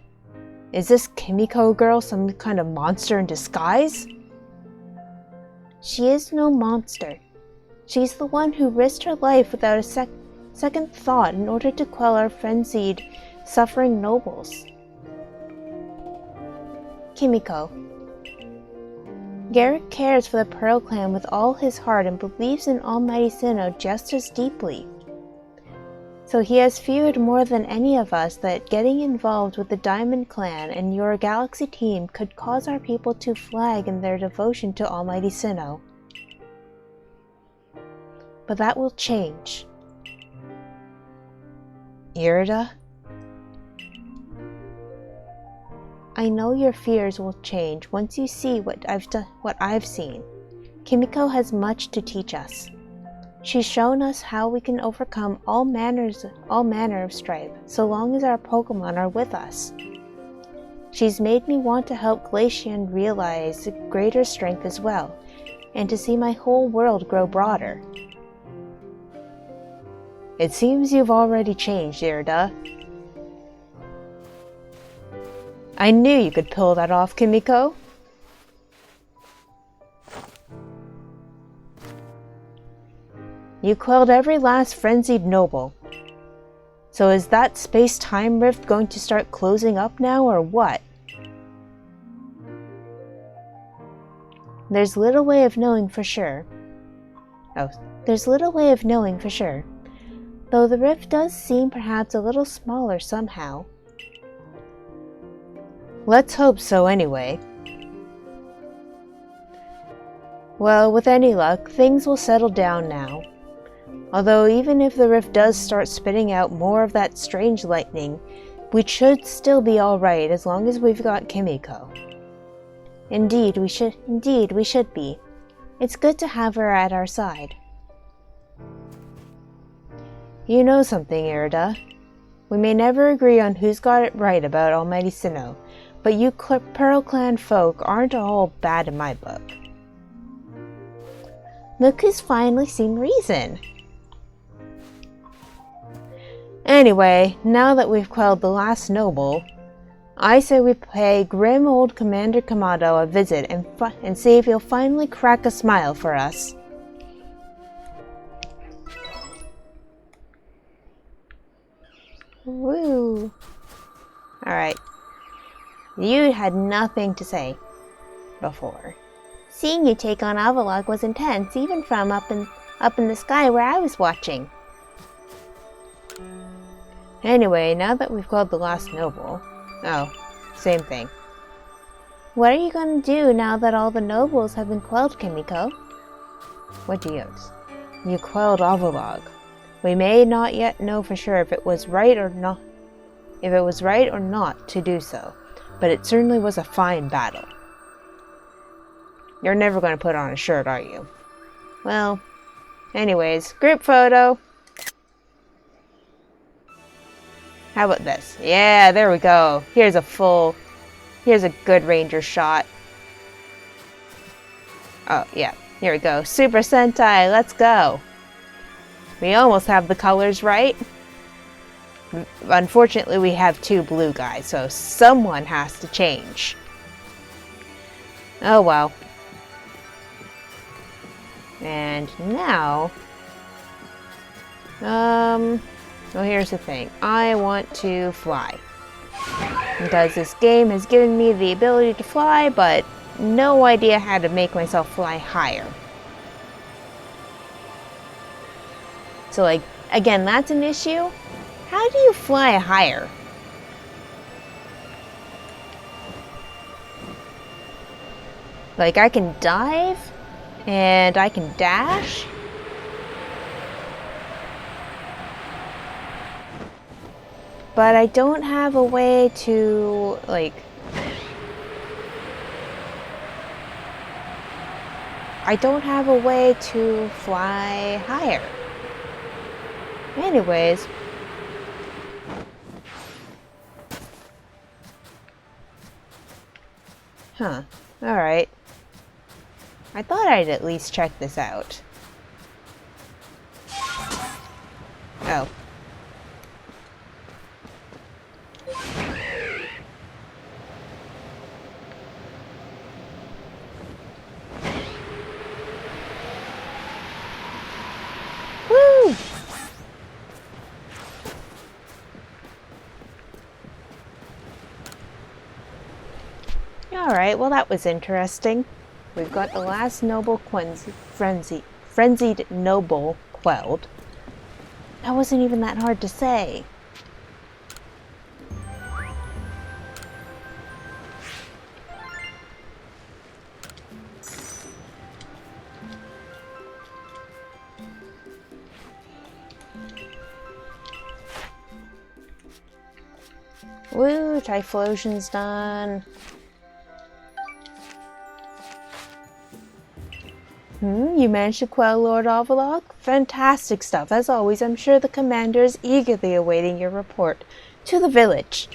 Is this Kimiko girl some kind of monster in disguise? She is no monster. She's the one who risked her life without a second thought in order to quell our frenzied, suffering nobles. Kimiko. Garrick cares for the Pearl Clan with all his heart and believes in Almighty Sinnoh just as deeply. So he has feared more than any of us that getting involved with the Diamond Clan and your Galaxy team could cause our people to flag in their devotion to Almighty Sinnoh. But that will change. Irida? I know your fears will change once you see what I've seen. Kimiko has much to teach us. She's shown us how we can overcome all manner of strife, so long as our Pokemon are with us. She's made me want to help Glacian realize greater strength as well, and to see my whole world grow broader. It seems you've already changed, Irida. I knew you could pull that off, Kimiko. You quelled every last frenzied noble. So is that space-time rift going to start closing up now, or what? There's little way of knowing for sure. There's little way of knowing for sure. Though the rift does seem perhaps a little smaller somehow. Let's hope so anyway. Well, with any luck, things will settle down now. Although even if the rift does start spitting out more of that strange lightning, we should still be alright as long as we've got Kimiko. Indeed, we should be. It's good to have her at our side. You know something, Irida. We may never agree on who's got it right about Almighty Sinnoh, but you Pearl Clan folk aren't all bad in my book. Look who's finally seen reason. Anyway, now that we've quelled the last noble, I say we pay grim old Commander Kamado a visit and see if he'll finally crack a smile for us. Woo! Alright. You had nothing to say before. Seeing you take on Avalok was intense, even from up in the sky where I was watching. Anyway, now that we've called the last noble... Oh, same thing. What are you going to do now that all the nobles have been quelled, Kimiko? What do you use? You quelled Avalok. We may not yet know for sure if it was right or not to do so, but it certainly was a fine battle. You're never going to put on a shirt, are you? Well, anyways, group photo. How about this? Yeah, there we go. Here's a good ranger shot. Oh, yeah. Here we go. Super Sentai, let's go. We almost have the colors right. Unfortunately, we have two blue guys, so someone has to change. Oh well. And now... well, here's the thing. I want to fly. Because this game has given me the ability to fly, but no idea how to make myself fly higher. So, like, again, that's an issue. How do you fly higher? Like, I can dive, and I can dash. But I don't have a way to, like... I don't have a way to fly higher. Anyways... Huh. Alright. I thought I'd at least check this out. Oh. Woo! Alright, well that was interesting. We've got the last noble frenzied noble quelled. That wasn't even that hard to say. Woo, Typhlosion's done. You managed to quell Lord Avalok? Fantastic stuff. As always, I'm sure the commander is eagerly awaiting your report to the village.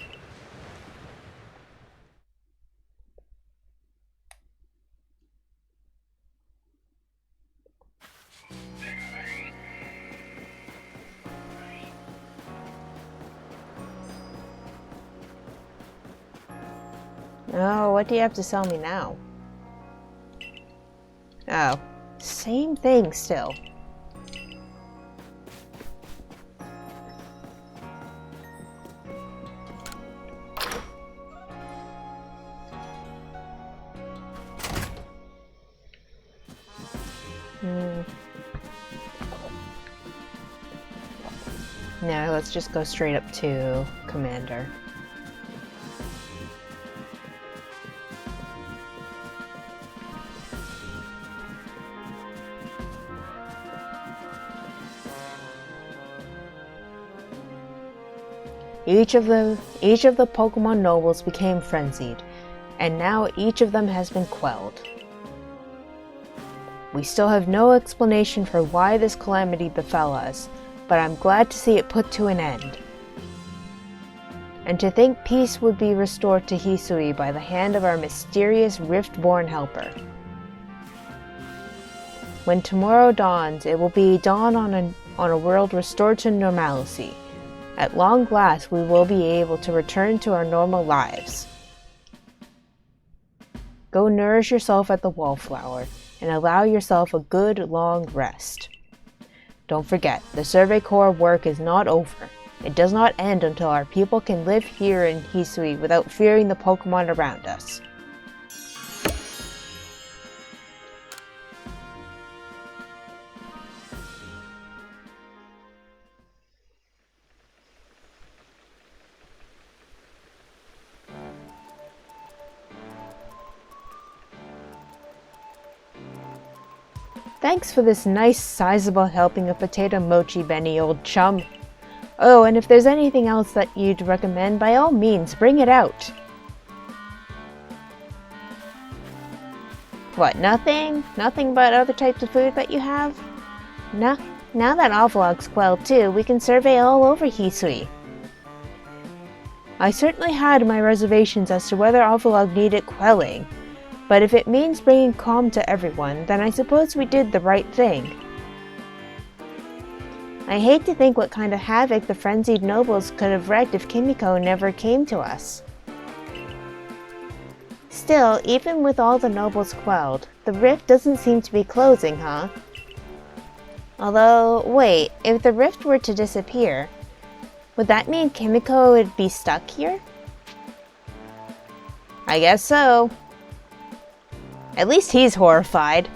Oh, what do you have to sell me now? Oh, same thing still. No, let's just go straight up to Commander. Each of the Pokemon nobles became frenzied, and now each of them has been quelled. We still have no explanation for why this calamity befell us, but I'm glad to see it put to an end. And to think peace would be restored to Hisui by the hand of our mysterious Rift-born helper. When tomorrow dawns, it will be dawn on a world restored to normalcy. At long last, we will be able to return to our normal lives. Go nourish yourself at the Wallflower, and allow yourself a good long rest. Don't forget, the Survey Corps work is not over. It does not end until our people can live here in Hisui without fearing the Pokemon around us. Thanks for this nice, sizable helping of potato mochi, Benny, old chum. Oh, and if there's anything else that you'd recommend, by all means, bring it out. What, nothing? Nothing but other types of food that you have? Now that Avalok's quelled too, we can survey all over Hisui. I certainly had my reservations as to whether Avalok needed quelling. But if it means bringing calm to everyone, then I suppose we did the right thing. I hate to think what kind of havoc the frenzied nobles could have wreaked if Kimiko never came to us. Still, even with all the nobles quelled, the rift doesn't seem to be closing, huh? Although, wait, if the rift were to disappear, would that mean Kimiko would be stuck here? I guess so. At least he's horrified.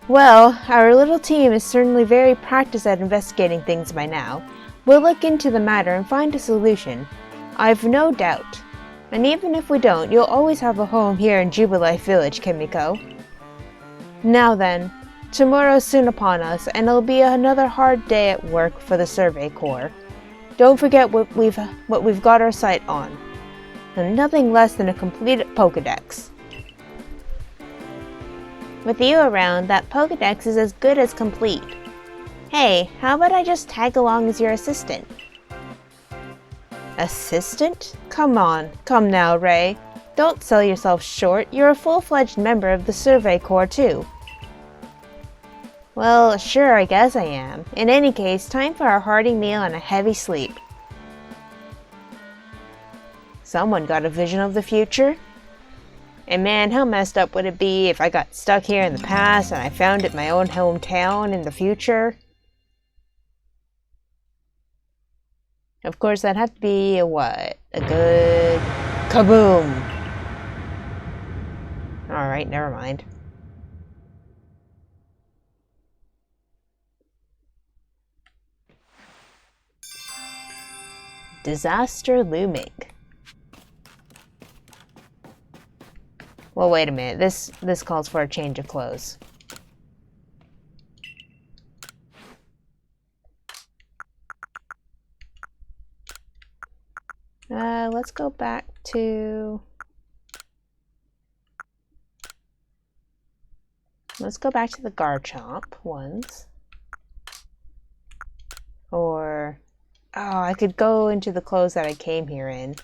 Well, our little team is certainly very practiced at investigating things by now. We'll look into the matter and find a solution. I've no doubt. And even if we don't, you'll always have a home here in Jubilife Village, Kimiko. Now then, tomorrow's soon upon us, and it'll be another hard day at work for the Survey Corps. Don't forget what we've got our sight on. And nothing less than a completed Pokédex. With you around, that Pokédex is as good as complete. Hey, how about I just tag along as your assistant? Assistant? Come now, Ray. Don't sell yourself short. You're a full-fledged member of the Survey Corps, too. Well, sure, I guess I am. In any case, time for a hearty meal and a heavy sleep. Someone got a vision of the future? And man, how messed up would it be if I got stuck here in the past and I found it my own hometown in the future? Of course, that'd have to be a what? A good kaboom! Alright, never mind. Disaster looming. Well, wait a minute. This calls for a change of clothes. Let's go back to... Let's go back to the Garchomp ones. Or... Oh, I could go into the clothes that I came here in.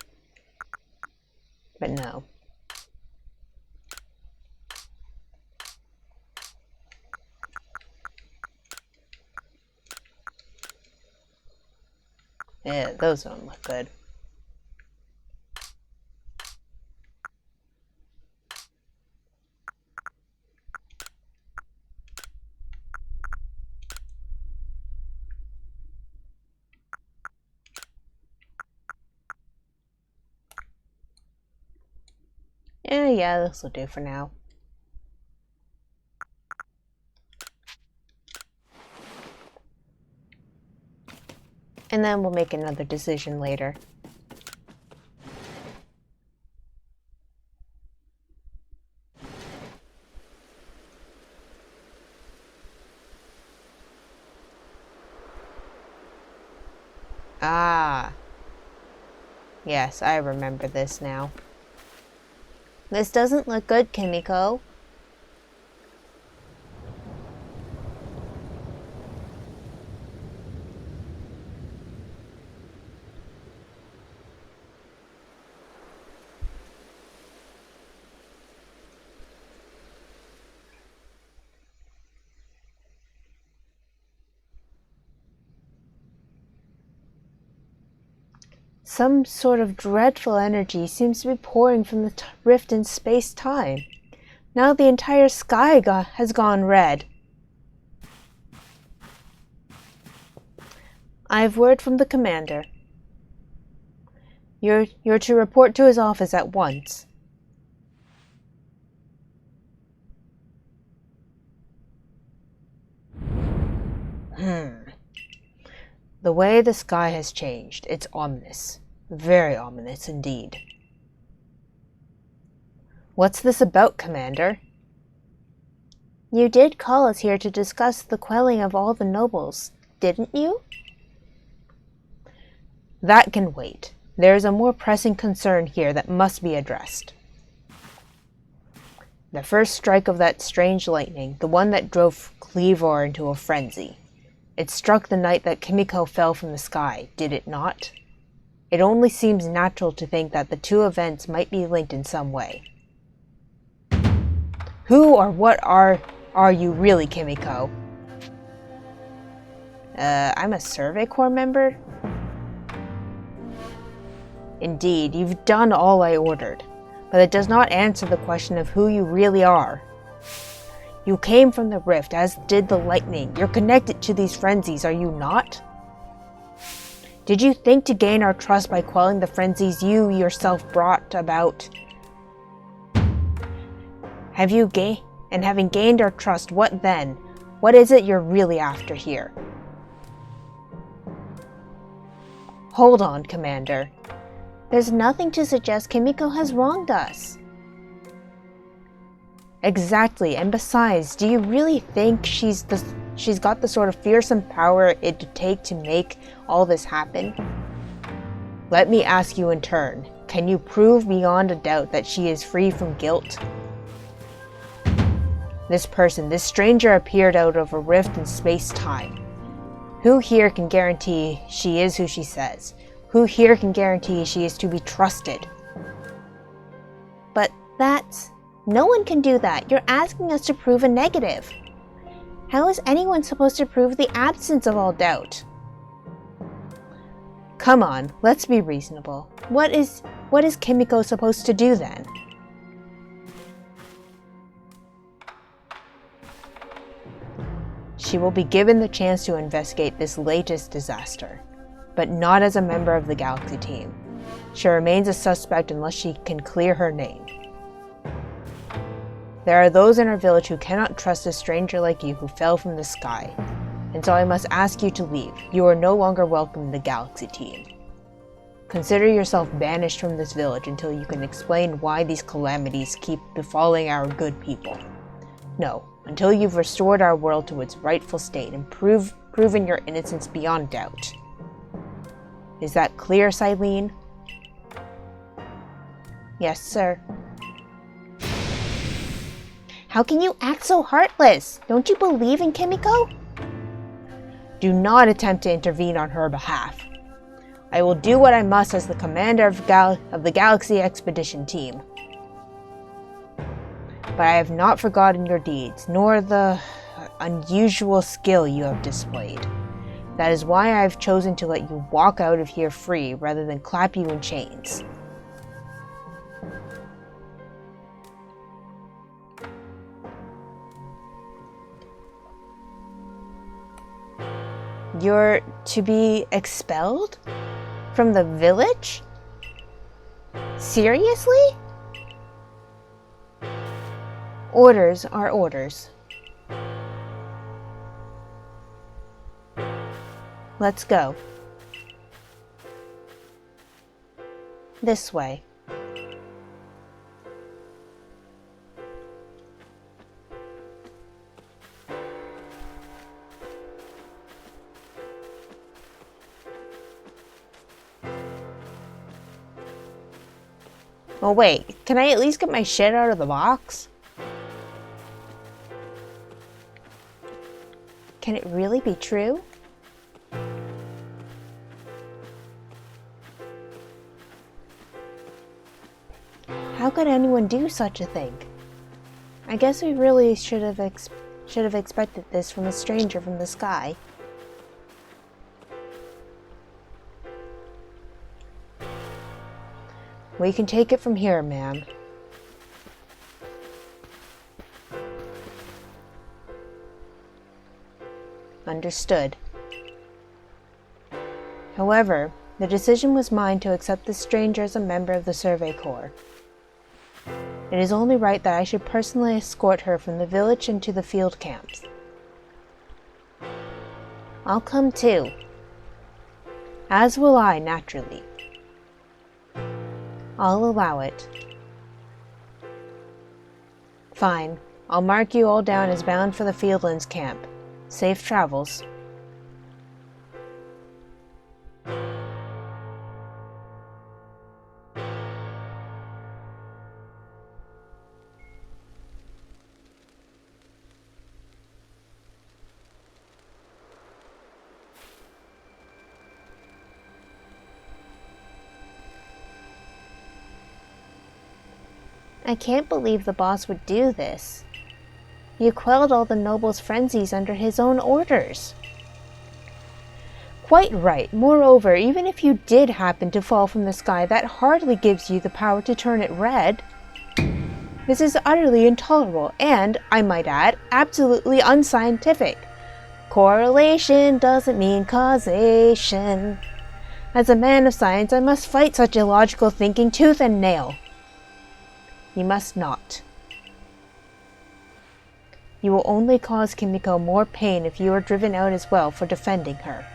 But no. Yeah, those don't look good. Yeah, this will do for now. And then we'll make another decision later. Ah. Yes, I remember this now. This doesn't look good, Kimiko. Some sort of dreadful energy seems to be pouring from the rift in space-time. Now the entire sky has gone red. I have word from the commander. You're to report to his office at once. The way the sky has changed, it's ominous. Very ominous indeed. What's this about, Commander? You did call us here to discuss the quelling of all the nobles, didn't you? That can wait. There is a more pressing concern here that must be addressed. The first strike of that strange lightning, the one that drove Cleavor into a frenzy. It struck the night that Kimiko fell from the sky, did it not? It only seems natural to think that the two events might be linked in some way. Who or what are you really, Kimiko? I'm a Survey Corps member? Indeed, you've done all I ordered, but it does not answer the question of who you really are. You came from the rift, as did the lightning. You're connected to these frenzies, are you not? Did you think to gain our trust by quelling the frenzies you yourself brought about? Having gained our trust, what then? What is it you're really after here? Hold on, Commander. There's nothing to suggest Kimiko has wronged us. Exactly, and besides, do you really think she's got the sort of fearsome power it'd take to make all this happen? Let me ask you in turn, can you prove beyond a doubt that she is free from guilt? This stranger appeared out of a rift in space-time. Who here can guarantee she is who she says? Who here can guarantee she is to be trusted? But no one can do that. You're asking us to prove a negative. How is anyone supposed to prove the absence of all doubt? Come on, let's be reasonable. What is Kimiko supposed to do then? She will be given the chance to investigate this latest disaster, but not as a member of the Galaxy team. She remains a suspect unless she can clear her name. There are those in our village who cannot trust a stranger like you who fell from the sky, and so I must ask you to leave. You are no longer welcome in the Galaxy team. Consider yourself banished from this village until you can explain why these calamities keep befalling our good people. No, until you've restored our world to its rightful state and proven your innocence beyond doubt. Is that clear, Silene? Yes, sir. How can you act so heartless? Don't you believe in Kimiko? Do not attempt to intervene on her behalf. I will do what I must as the commander of the Galaxy Expedition Team. But I have not forgotten your deeds, nor the unusual skill you have displayed. That is why I have chosen to let you walk out of here free rather than clap you in chains. You're to be expelled? From the village? Seriously? Orders are orders. Let's go. This way. Oh wait, can I at least get my shit out of the box? Can it really be true? How could anyone do such a thing? I guess we really should have expected this from a stranger from the sky. We can take it from here, ma'am. Understood. However, the decision was mine to accept this stranger as a member of the Survey Corps. It is only right that I should personally escort her from the village into the field camps. I'll come too. As will I, naturally. I'll allow it. Fine. I'll mark you all down as bound for the Fieldlands camp. Safe travels. I can't believe the boss would do this. You quelled all the noble's frenzies under his own orders. Quite right. Moreover, even if you did happen to fall from the sky, that hardly gives you the power to turn it red. This is utterly intolerable and, I might add, absolutely unscientific. Correlation doesn't mean causation. As a man of science, I must fight such illogical thinking tooth and nail. You must not. You will only cause Kimiko more pain if you are driven out as well for defending her.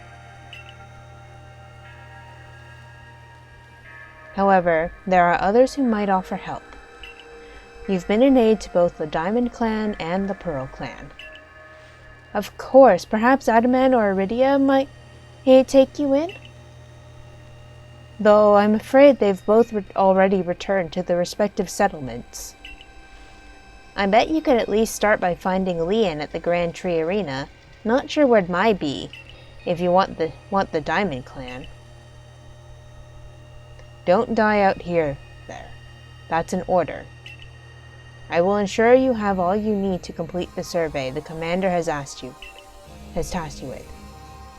However, there are others who might offer help. You've been an aid to both the Diamond Clan and the Pearl Clan. Of course, perhaps Adaman or Iridia might take you in? Though I'm afraid they've both already returned to their respective settlements. I bet you could at least start by finding Lian at the Grand Tree Arena. Not sure where'd my be, if you want the Diamond Clan. Don't die out here, there. That's an order. I will ensure you have all you need to complete the survey the commander has tasked you with.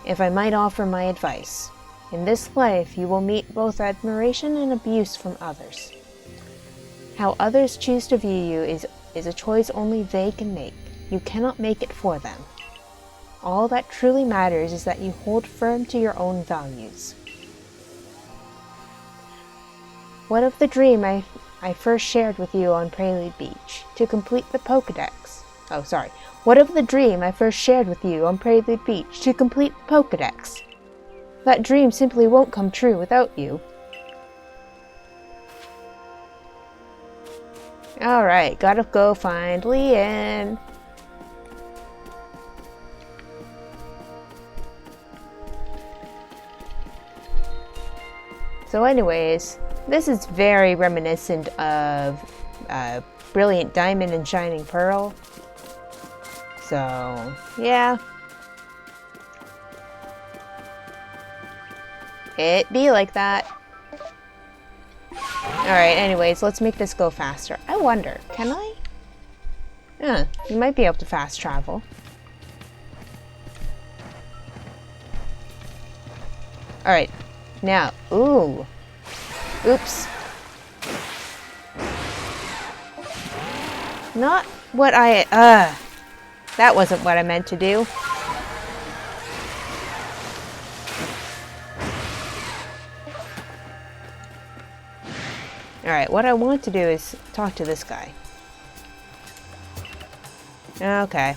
If I might offer my advice, in this life you will meet both admiration and abuse from others. How others choose to view you is a choice only they can make. You cannot make it for them. All that truly matters is that you hold firm to your own values. What of the dream I first shared with you on Prelude Beach to complete the Pokédex? Oh, sorry. What of the dream I first shared with you on Prelude Beach to complete the Pokédex? That dream simply won't come true without you. Alright, gotta go find Lian. So anyways, this is very reminiscent of Brilliant Diamond and Shining Pearl. So, yeah. It be like that. Alright, anyways, let's make this go faster. I wonder, can I? You might be able to fast travel. Alright, now, ooh. Oops. Not what that wasn't what I meant to do. Alright, what I want to do is talk to this guy. Okay.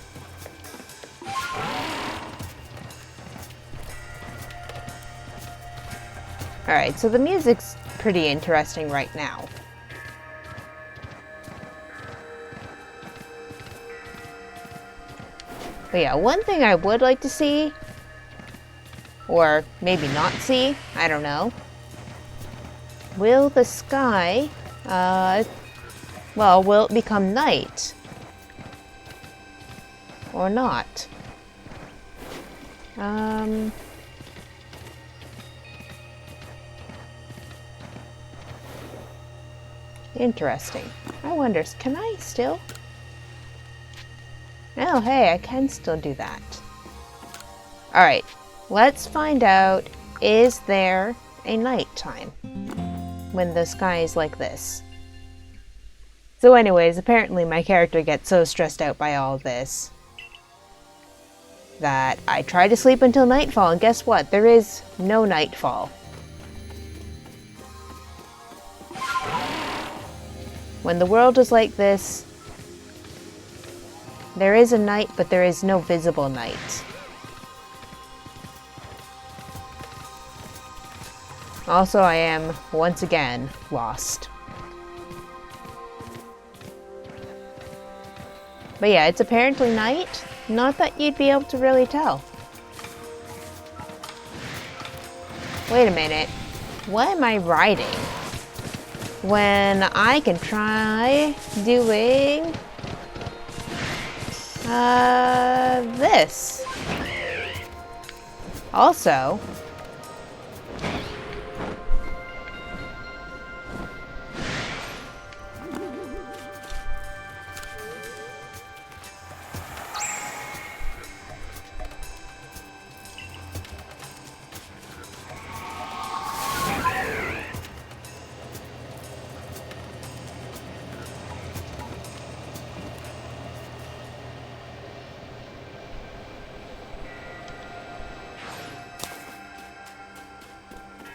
Alright, so the music's pretty interesting right now. But yeah, one thing I would like to see, or maybe not see, I don't know. Will the sky, will it become night? Or not? Interesting. I wonder, can I still? Oh, hey, I can still do that. Alright, let's find out, is there a nighttime when the sky is like this? So anyways, apparently my character gets so stressed out by all this that I try to sleep until nightfall, and guess what? There is no nightfall. When the world is like this, there is a night, but there is no visible night. Also, I am, once again, lost. But yeah, it's apparently night. Not that you'd be able to really tell. Wait a minute. What am I riding? When I can try doing this.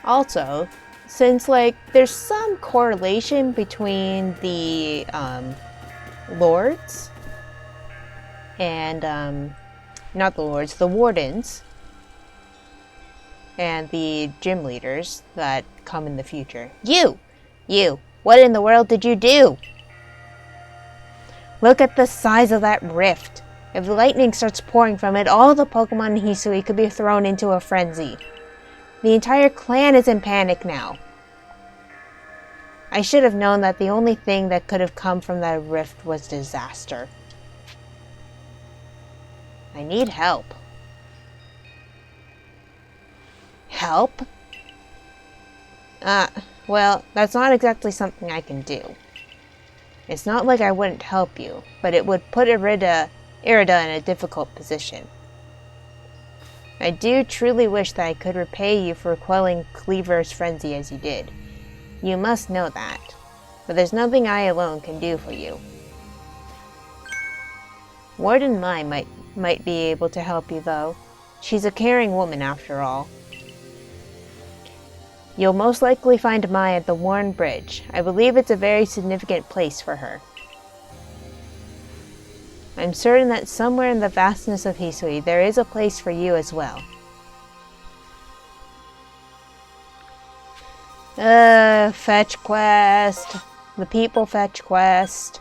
Also, since like there's some correlation between the lords and not the lords, the wardens, and the gym leaders that come in the future. You! What in the world did you do? Look at the size of that rift. If lightning starts pouring from it, all the Pokemon in Hisui could be thrown into a frenzy. The entire clan is in panic now. I should have known that the only thing that could have come from that rift was disaster. I need help. Help? Well, that's not exactly something I can do. It's not like I wouldn't help you, but it would put Irida in a difficult position. I do truly wish that I could repay you for quelling Cleaver's frenzy as you did. You must know that. But there's nothing I alone can do for you. Warden Mai might be able to help you, though. She's a caring woman, after all. You'll most likely find Mai at the Warren Bridge. I believe it's a very significant place for her. I'm certain that somewhere in the vastness of Hisui, there is a place for you as well. Fetch quest. The people fetch quest.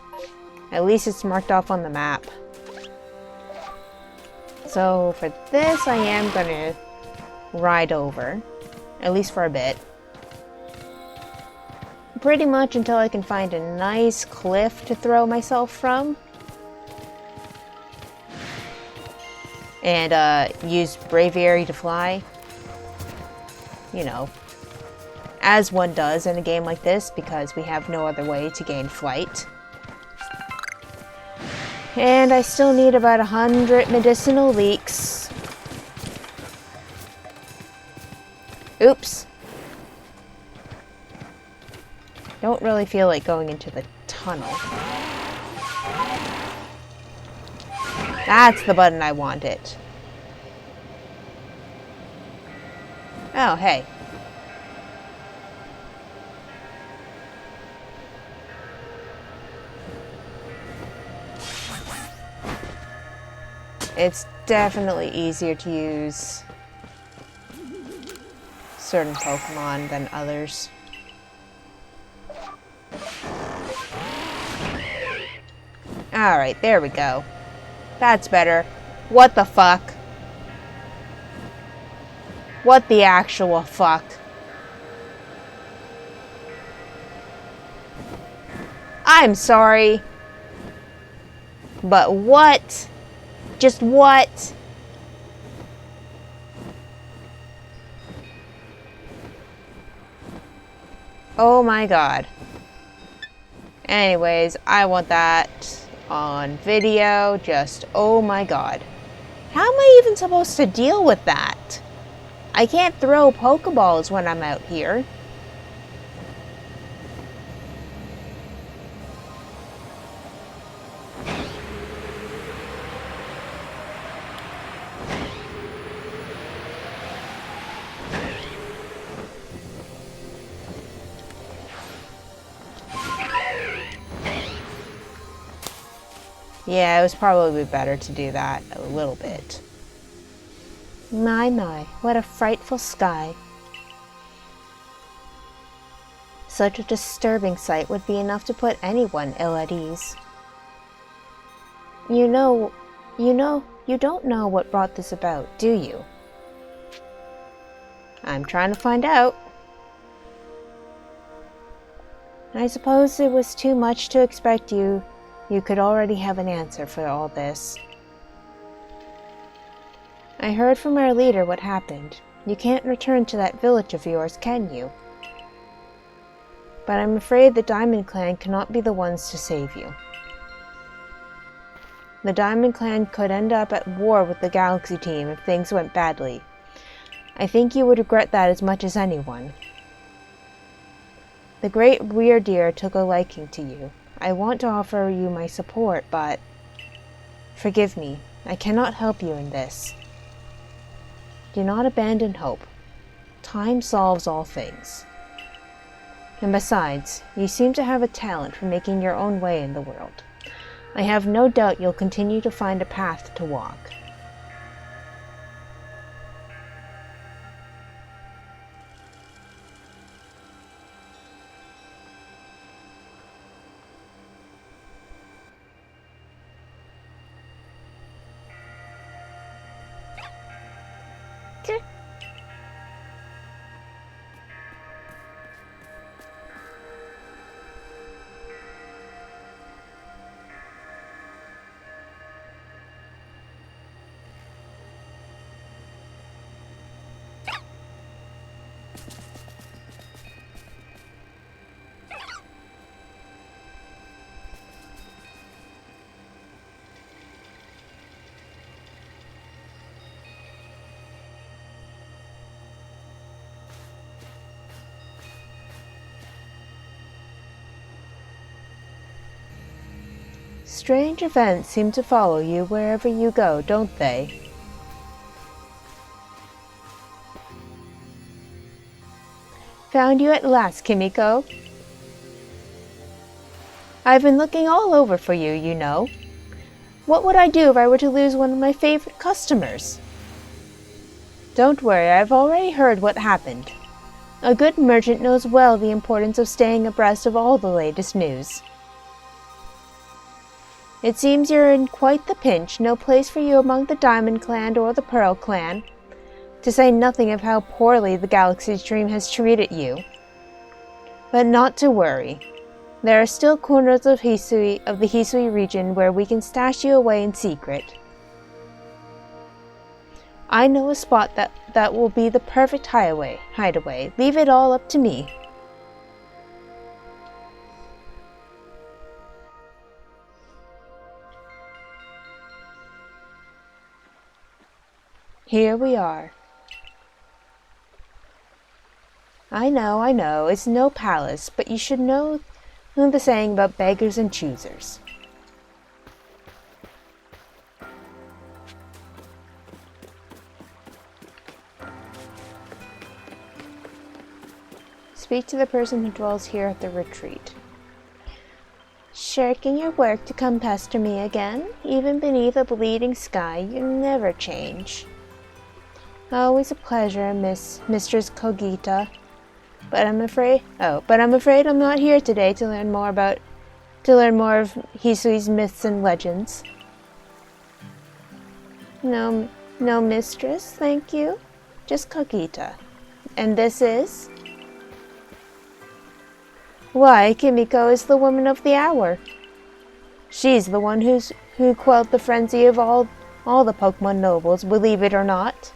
At least it's marked off on the map. So for this, I am gonna ride over. At least for a bit. Pretty much until I can find a nice cliff to throw myself from. And use Braviary to fly. You know, as one does in a game like this, because we have no other way to gain flight. And I still need about 100 medicinal leeks. Oops. Don't really feel like going into the tunnel. That's the button I wanted. Oh, hey. It's definitely easier to use certain Pokemon than others. Alright, there we go. That's better. What the fuck? What the actual fuck? I'm sorry. But what? Just what? Oh my god. Anyways, I want that on video. Just, oh my god. How am I even supposed to deal with that? I can't throw Pokeballs when I'm out here. Yeah, it was probably better to do that a little bit. My, what a frightful sky. Such a disturbing sight would be enough to put anyone ill at ease. You don't know what brought this about, do you? I'm trying to find out. I suppose it was too much to expect you could already have an answer for all this. I heard from our leader what happened. You can't return to that village of yours, can you? But I'm afraid the Diamond Clan cannot be the ones to save you. The Diamond Clan could end up at war with the Galaxy team if things went badly. I think you would regret that as much as anyone. The great Weirdeer took a liking to you. I want to offer you my support, but forgive me, I cannot help you in this. Do not abandon hope. Time solves all things. And besides, you seem to have a talent for making your own way in the world. I have no doubt you'll continue to find a path to walk. Strange events seem to follow you wherever you go, don't they? Found you at last, Kimiko. I've been looking all over for you, you know. What would I do if I were to lose one of my favorite customers? Don't worry, I've already heard what happened. A good merchant knows well the importance of staying abreast of all the latest news. It seems you're in quite the pinch, no place for you among the Diamond Clan or the Pearl Clan, to say nothing of how poorly the Galaxy Dream has treated you. But not to worry. There are still corners of the Hisui region where we can stash you away in secret. I know a spot that will be the perfect hideaway. Leave it all up to me. Here we are. I know, it's no palace, but you should know the saying about beggars and choosers. Speak to the person who dwells here at the retreat. Shirking your work to come pester me again? Even beneath a bleeding sky, you never change. Always a pleasure, Mistress Kogita. But I'm afraid I'm not here today to learn more of Hisui's myths and legends. No, mistress, thank you. Just Kogita. And this is? Why, Kimiko is the woman of the hour. She's the one who quelled the frenzy of all the Pokemon nobles, believe it or not.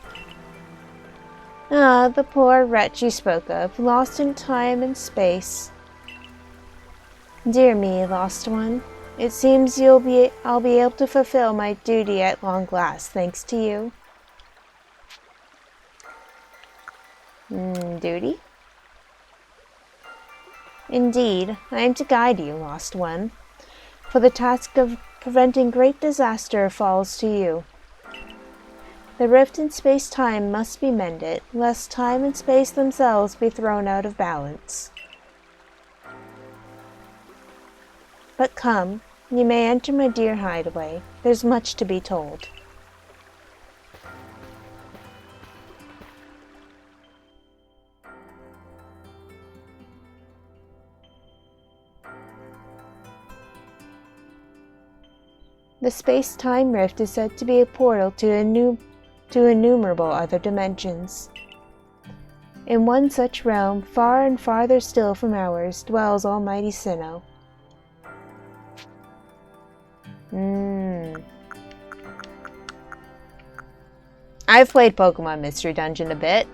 Ah, the poor wretch you spoke of, lost in time and space. Dear me, lost one. It seems I'll be able to fulfill my duty at long last, thanks to you. Duty? Indeed, I am to guide you, lost one, for the task of preventing great disaster falls to you. The rift in space-time must be mended, lest time and space themselves be thrown out of balance. But come, you may enter my dear hideaway. There's much to be told. The space-time rift is said to be a portal to innumerable other dimensions. In one such realm, far and farther still from ours, dwells Almighty Sinnoh. I've played Pokemon Mystery Dungeon a bit.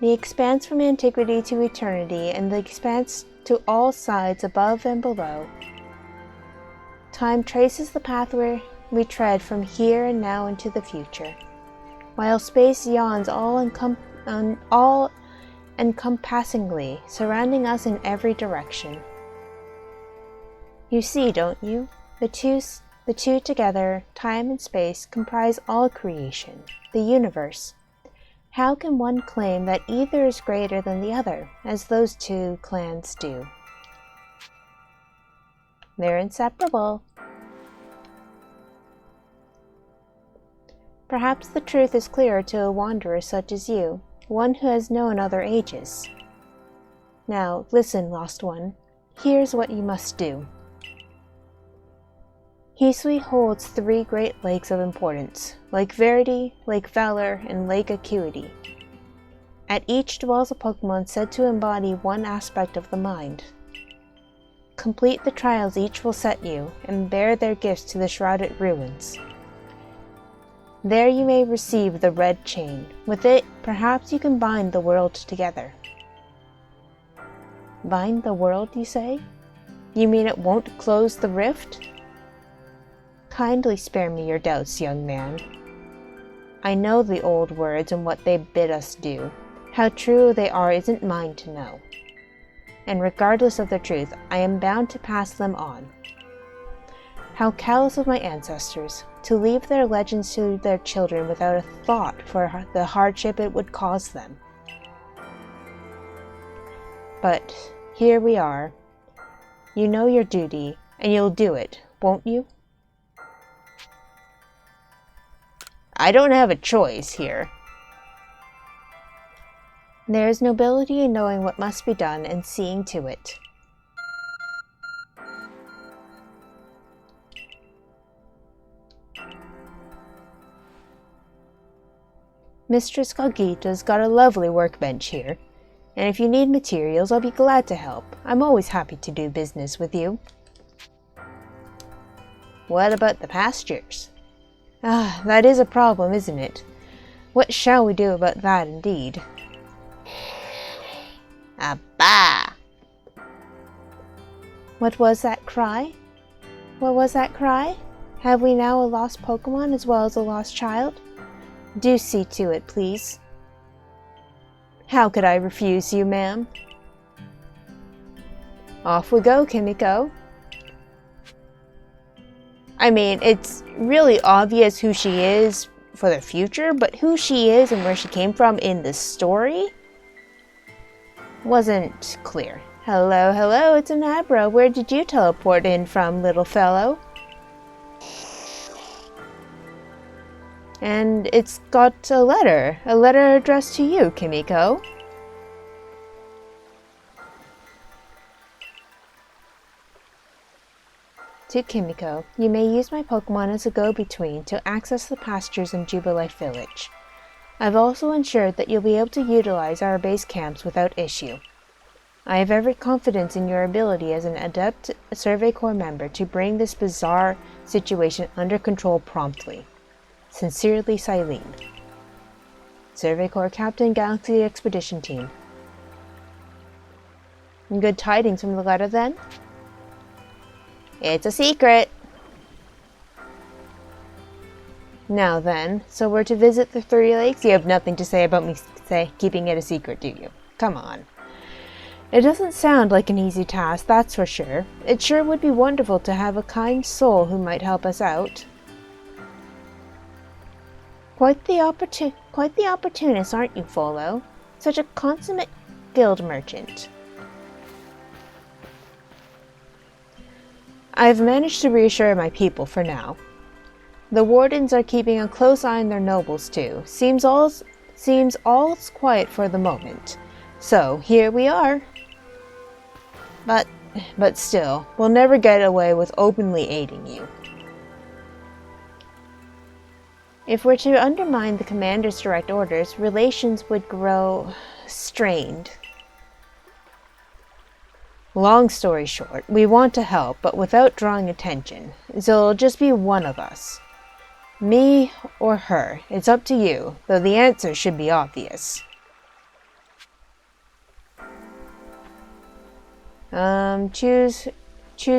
The expanse from antiquity to eternity, and the expanse to all sides above and below. Time traces the pathway we tread from here and now into the future, while space yawns all-encompassingly, surrounding us in every direction. You see, don't you? The two together, time and space, comprise all creation, the universe. How can one claim that either is greater than the other, as those two clans do? They're inseparable. Perhaps the truth is clearer to a wanderer such as you, one who has known other ages. Now, listen, lost one. Here's what you must do. Hisui holds 3 great lakes of importance, Lake Verity, Lake Valor, and Lake Acuity. At each dwells a Pokemon said to embody one aspect of the mind. Complete the trials each will set you, and bear their gifts to the shrouded ruins. There you may receive the red chain. With it, perhaps you can bind the world together. Bind the world, you say? You mean it won't close the rift? Kindly spare me your doubts, young man. I know the old words and what they bid us do. How true they are isn't mine to know. and regardless of their truth, I am bound to pass them on. How callous of my ancestors, to leave their legends to their children without a thought for the hardship it would cause them. But here we are. You know your duty, and you'll do it, won't you? I don't have a choice here. There is nobility in knowing what must be done and seeing to it. Mistress Cogita's got a lovely workbench here, and if you need materials, I'll be glad to help. I'm always happy to do business with you. What about the pastures? Ah, that is a problem, isn't it? What shall we do about that, indeed? Abba! What was that cry? What was that cry? Have we now a lost Pokemon as well as a lost child? Do see to it, please. How could I refuse you, ma'am? Off we go, Kimiko. I mean, it's really obvious who she is for the future, but who she is and where she came from in the story wasn't clear. Hello, hello, it's an Abra. Where did you teleport in from, little fellow? And it's got a letter addressed to you, Kimiko. To Kimiko, you may use my Pokemon as a go-between to access the pastures in Jubilife Village. I've also ensured that you'll be able to utilize our base camps without issue. I have every confidence in your ability as an adept Survey Corps member to bring this bizarre situation under control promptly. Sincerely, Silene. Survey Corps Captain, Galaxy Expedition Team. Good tidings from the letter, then? It's a secret! Now then, so we're to visit the Three Lakes? You have nothing to say about me keeping it a secret, do you? Come on. It doesn't sound like an easy task, that's for sure. It sure would be wonderful to have a kind soul who might help us out. Quite the opportunist, aren't you, Folo? Such a consummate guild merchant. I've managed to reassure my people for now. The wardens are keeping a close eye on their nobles too. Seems all's quiet for the moment. So, here we are. But still, we'll never get away with openly aiding you. If we're to undermine the commander's direct orders, relations would grow strained. Long story short, we want to help, but without drawing attention, so it'll just be one of us. Me or her, it's up to you, though the answer should be obvious. Choose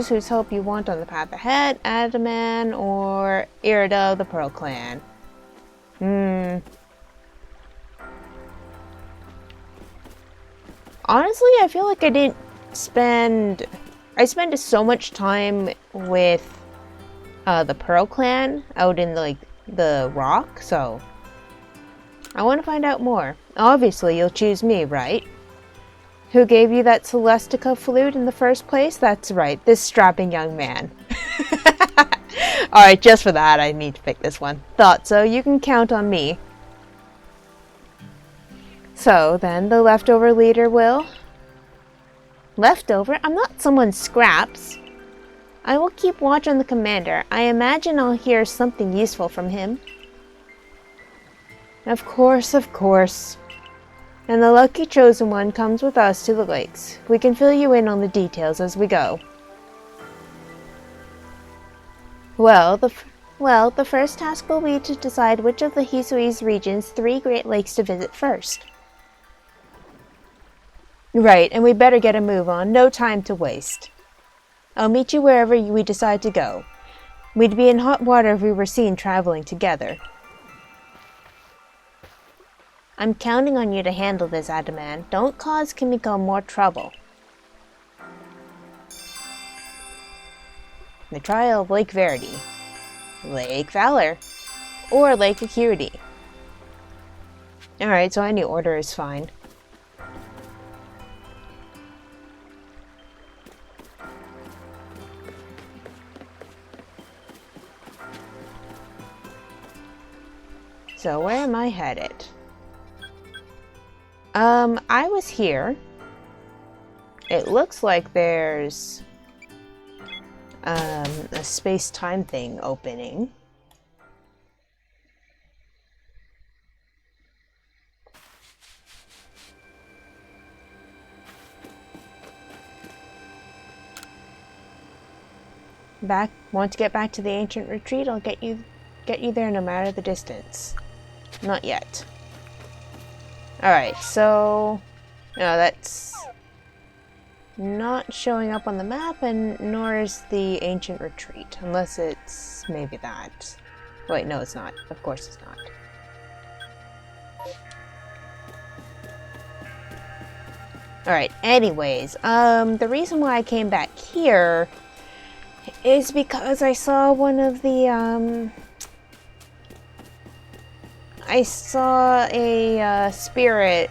whose help you want on the path ahead, Adaman or Irida of the Pearl Clan. Honestly, I feel like I spend so much time with the Pearl Clan out in the rock, so I want to find out more. Obviously, you'll choose me, right? Who gave you that Celestica flute in the first place? That's right, this strapping young man. Alright, just for that, I need to pick this one. Thought so, you can count on me. So, then, the leftover leader will... Leftover? I'm not someone's scraps. I will keep watch on the commander. I imagine I'll hear something useful from him. Of course, of course. And the lucky chosen one comes with us to the lakes. We can fill you in on the details as we go. Well, the first task will be to decide which of the Hisui's region's 3 Great Lakes to visit first. Right, and we better get a move on. No time to waste. I'll meet you wherever we decide to go. We'd be in hot water if we were seen traveling together. I'm counting on you to handle this, Adaman. Don't cause Kimiko more trouble. The Trial of Lake Verity, Lake Valor, or Lake Acuity. Alright, so any order is fine. So where am I headed? I was here. It looks like there's a space-time thing opening. Want to get back to the ancient retreat? I'll get you there no matter the distance. Not yet. Alright, so no, that's not showing up on the map, and nor is the ancient retreat, unless it's maybe that. Wait, no, it's not. Of course it's not. Alright, anyways, the reason why I came back here is because I saw one of the, I saw a spirit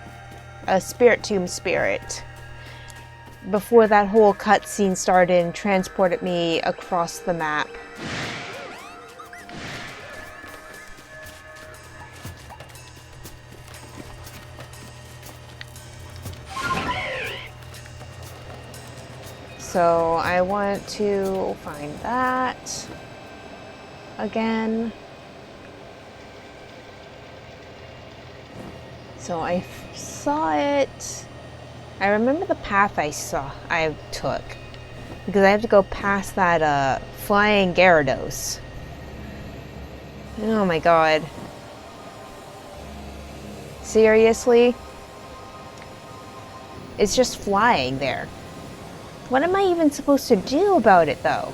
tomb spirit before that whole cutscene started and transported me across the map. So I want to find that again. So I saw it. I remember the path I took, because I have to go past that flying Gyarados. Oh my god. Seriously? It's just flying there. What am I even supposed to do about it, though?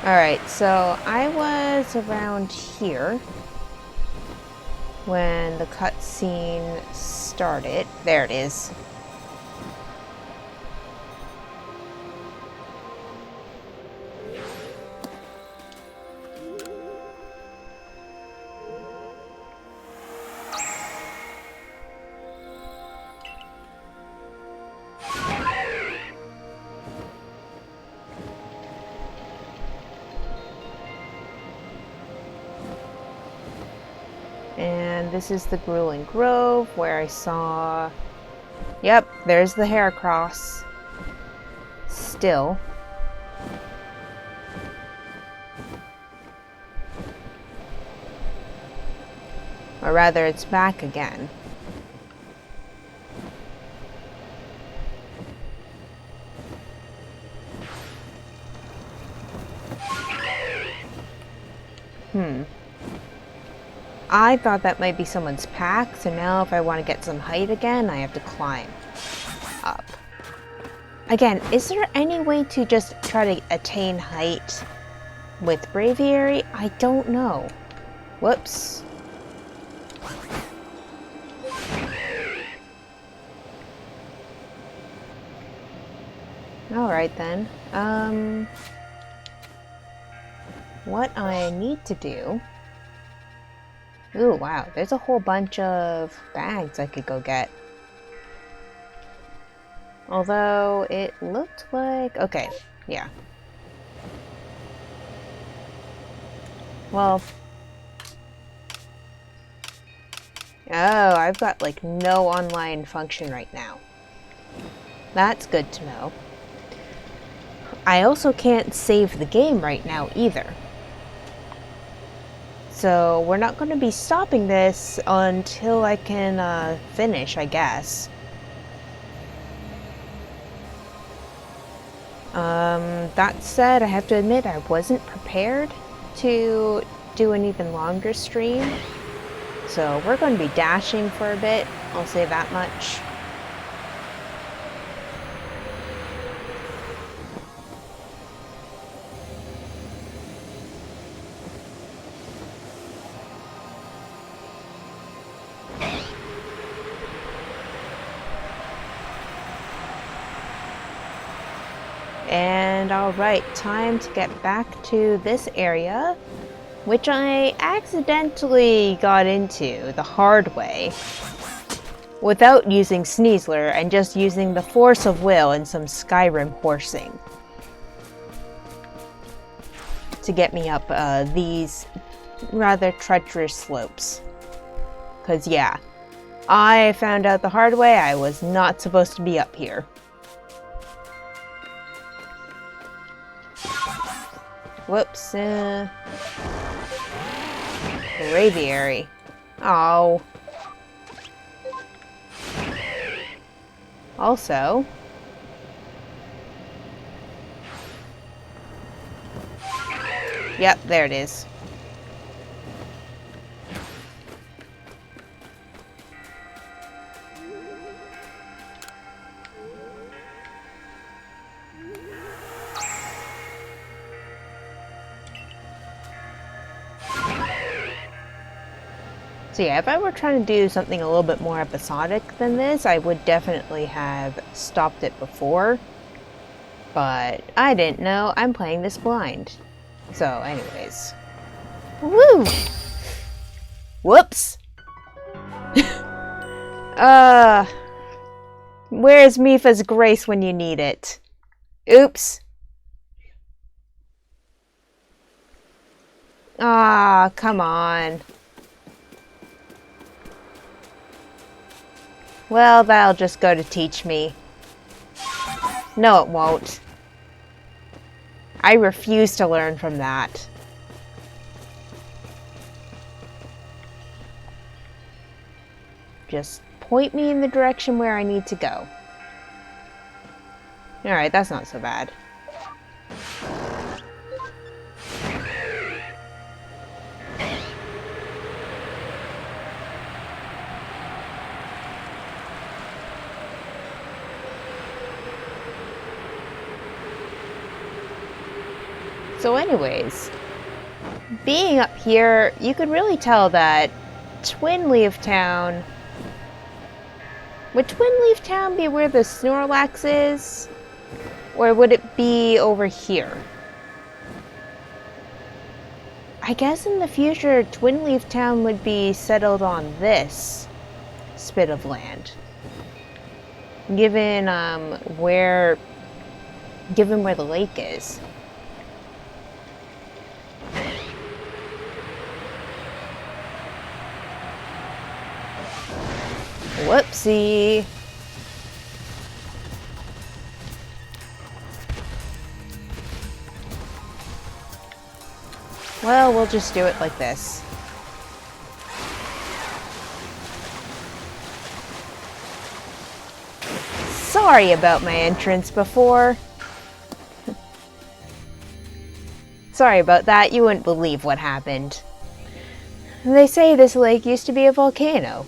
Alright, so I was around here when the cutscene started. There it is. And this is the Grueling Grove where I saw... Yep, there's the Heracross. Still. Or rather, it's back again. I thought that might be someone's pack, so now if I want to get some height again, I have to climb up. Again, is there any way to just try to attain height with Braviary? I don't know. Whoops. Alright then. What I need to do... Ooh, wow, there's a whole bunch of bags I could go get. Although, it looked like... Okay, yeah. Well... Oh, I've got, like, no online function right now. That's good to know. I also can't save the game right now, either. So we're not going to be stopping this until I can finish, I guess. That said, I have to admit I wasn't prepared to do an even longer stream. So we're going to be dashing for a bit, I'll say that much. And alright, time to get back to this area, which I accidentally got into the hard way without using Sneasler and just using the force of will and some Skyrim horsing to get me up these rather treacherous slopes. Because yeah, I found out the hard way I was not supposed to be up here. Whoops. Braviary. Oh. Also. Yep, there it is. So yeah, if I were trying to do something a little bit more episodic than this, I would definitely have stopped it before. But I didn't know. I'm playing this blind. So anyways. Woo! Whoops! Where's Mifa's grace when you need it? Oops. Ah, come on. Well, that'll just go to teach me. No, it won't. I refuse to learn from that. Just point me in the direction where I need to go. Alright, that's not so bad. So anyways, being up here, you could really tell that Twin Leaf Town... Would Twin Leaf Town be where the Snorlax is? Or would it be over here? I guess in the future, Twin Leaf Town would be settled on this spit of land. Given where the lake is. Whoopsie. Well, we'll just do it like this. Sorry about my entrance before. Sorry about that, you wouldn't believe what happened. They say this lake used to be a volcano.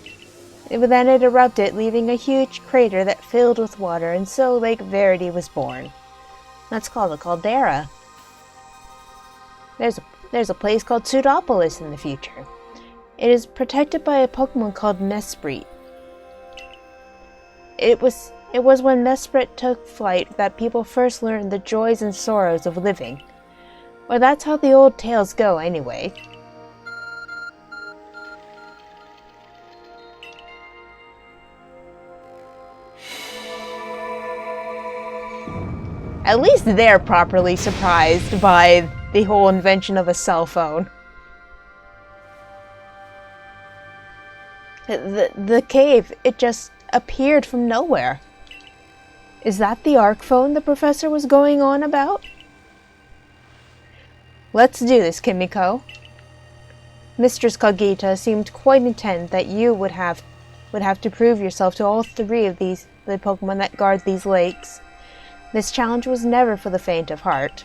Then it erupted, leaving a huge crater that filled with water, and so Lake Verity was born. That's called a caldera. There's a place called Pseudopolis in the future. It is protected by a Pokemon called Mesprit. It was when Mesprit took flight that people first learned the joys and sorrows of living. Or that's how the old tales go, anyway. At least they're properly surprised by the whole invention of a cell phone. The cave, it just appeared from nowhere. Is that the Arc phone the professor was going on about? Let's do this, Kimiko. Mistress Kagita seemed quite intent that you would have to prove yourself to all three of the Pokemon that guard these lakes. This challenge was never for the faint of heart.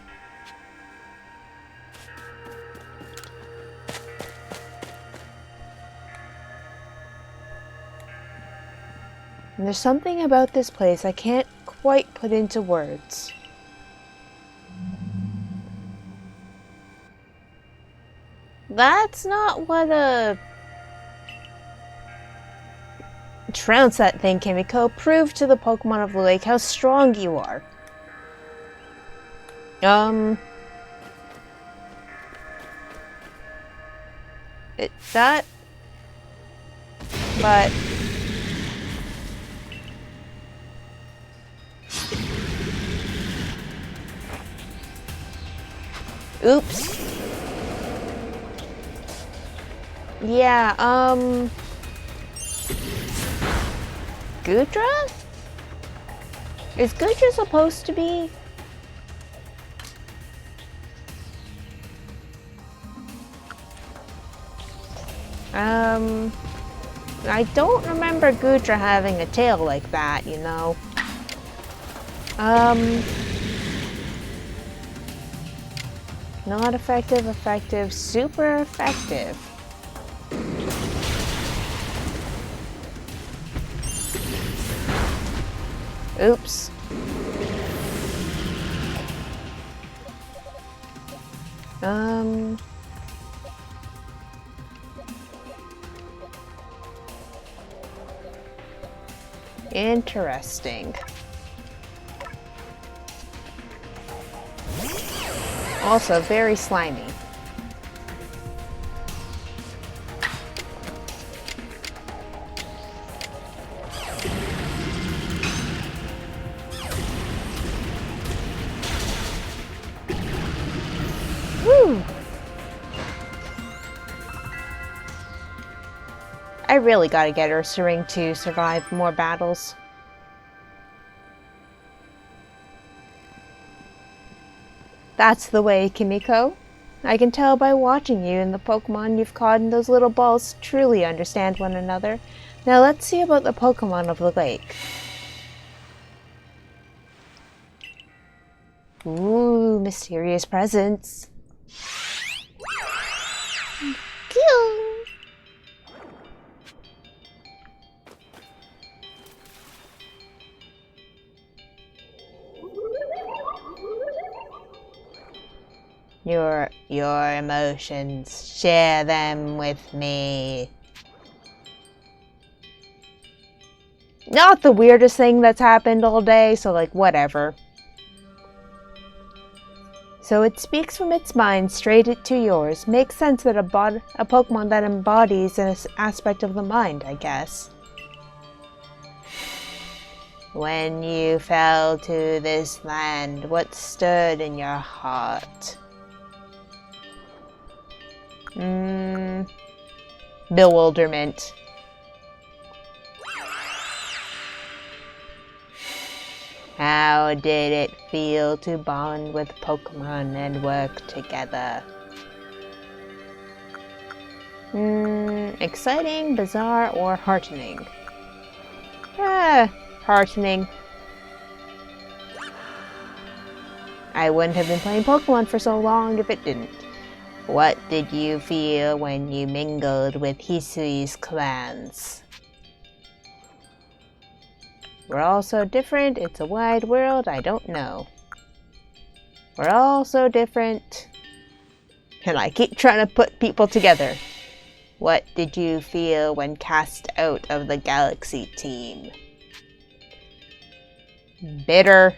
And there's something about this place I can't quite put into words. That's not what a... Trounce that thing, Kimiko. Prove to the Pokemon of the lake how strong you are. It's that, but oops. Yeah, Gudra? Is Gudra supposed to be? I don't remember Gudra having a tail like that, you know. Not effective, effective, super effective. Oops. Interesting. Also very slimy. Woo! I really gotta get Ursaring to survive more battles. That's the way, Kimiko. I can tell by watching you and the Pokemon you've caught in those little balls truly understand one another. Now let's see about the Pokemon of the lake. Ooh, mysterious presence. Kill. Your emotions, share them with me. Not the weirdest thing that's happened all day, so like whatever. So it speaks from its mind straight to yours. Makes sense that a Pokemon that embodies an aspect of the mind, I guess. When you fell to this land, what stood in your heart? Bewilderment. How did it feel to bond with Pokemon and work together? Exciting, bizarre, or heartening? Heartening. I wouldn't have been playing Pokemon for so long if it didn't. What did you feel when you mingled with Hisui's clans? We're all so different, it's a wide world, I don't know. We're all so different. And I keep trying to put people together. What did you feel when cast out of the Galaxy team? Bitter.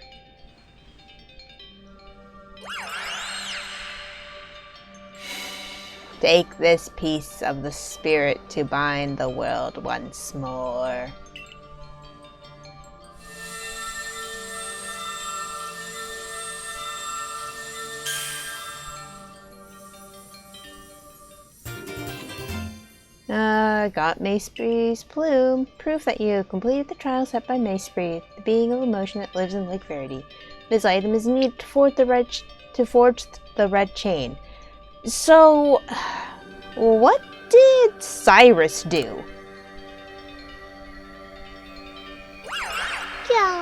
Take this piece of the spirit to bind the world once more. Got Macebree's plume. Proof that you completed the trial set by Macebree, the being of emotion that lives in Lake Verity. This item is needed to forge the red chain. So, what did Cyrus do? Yeah.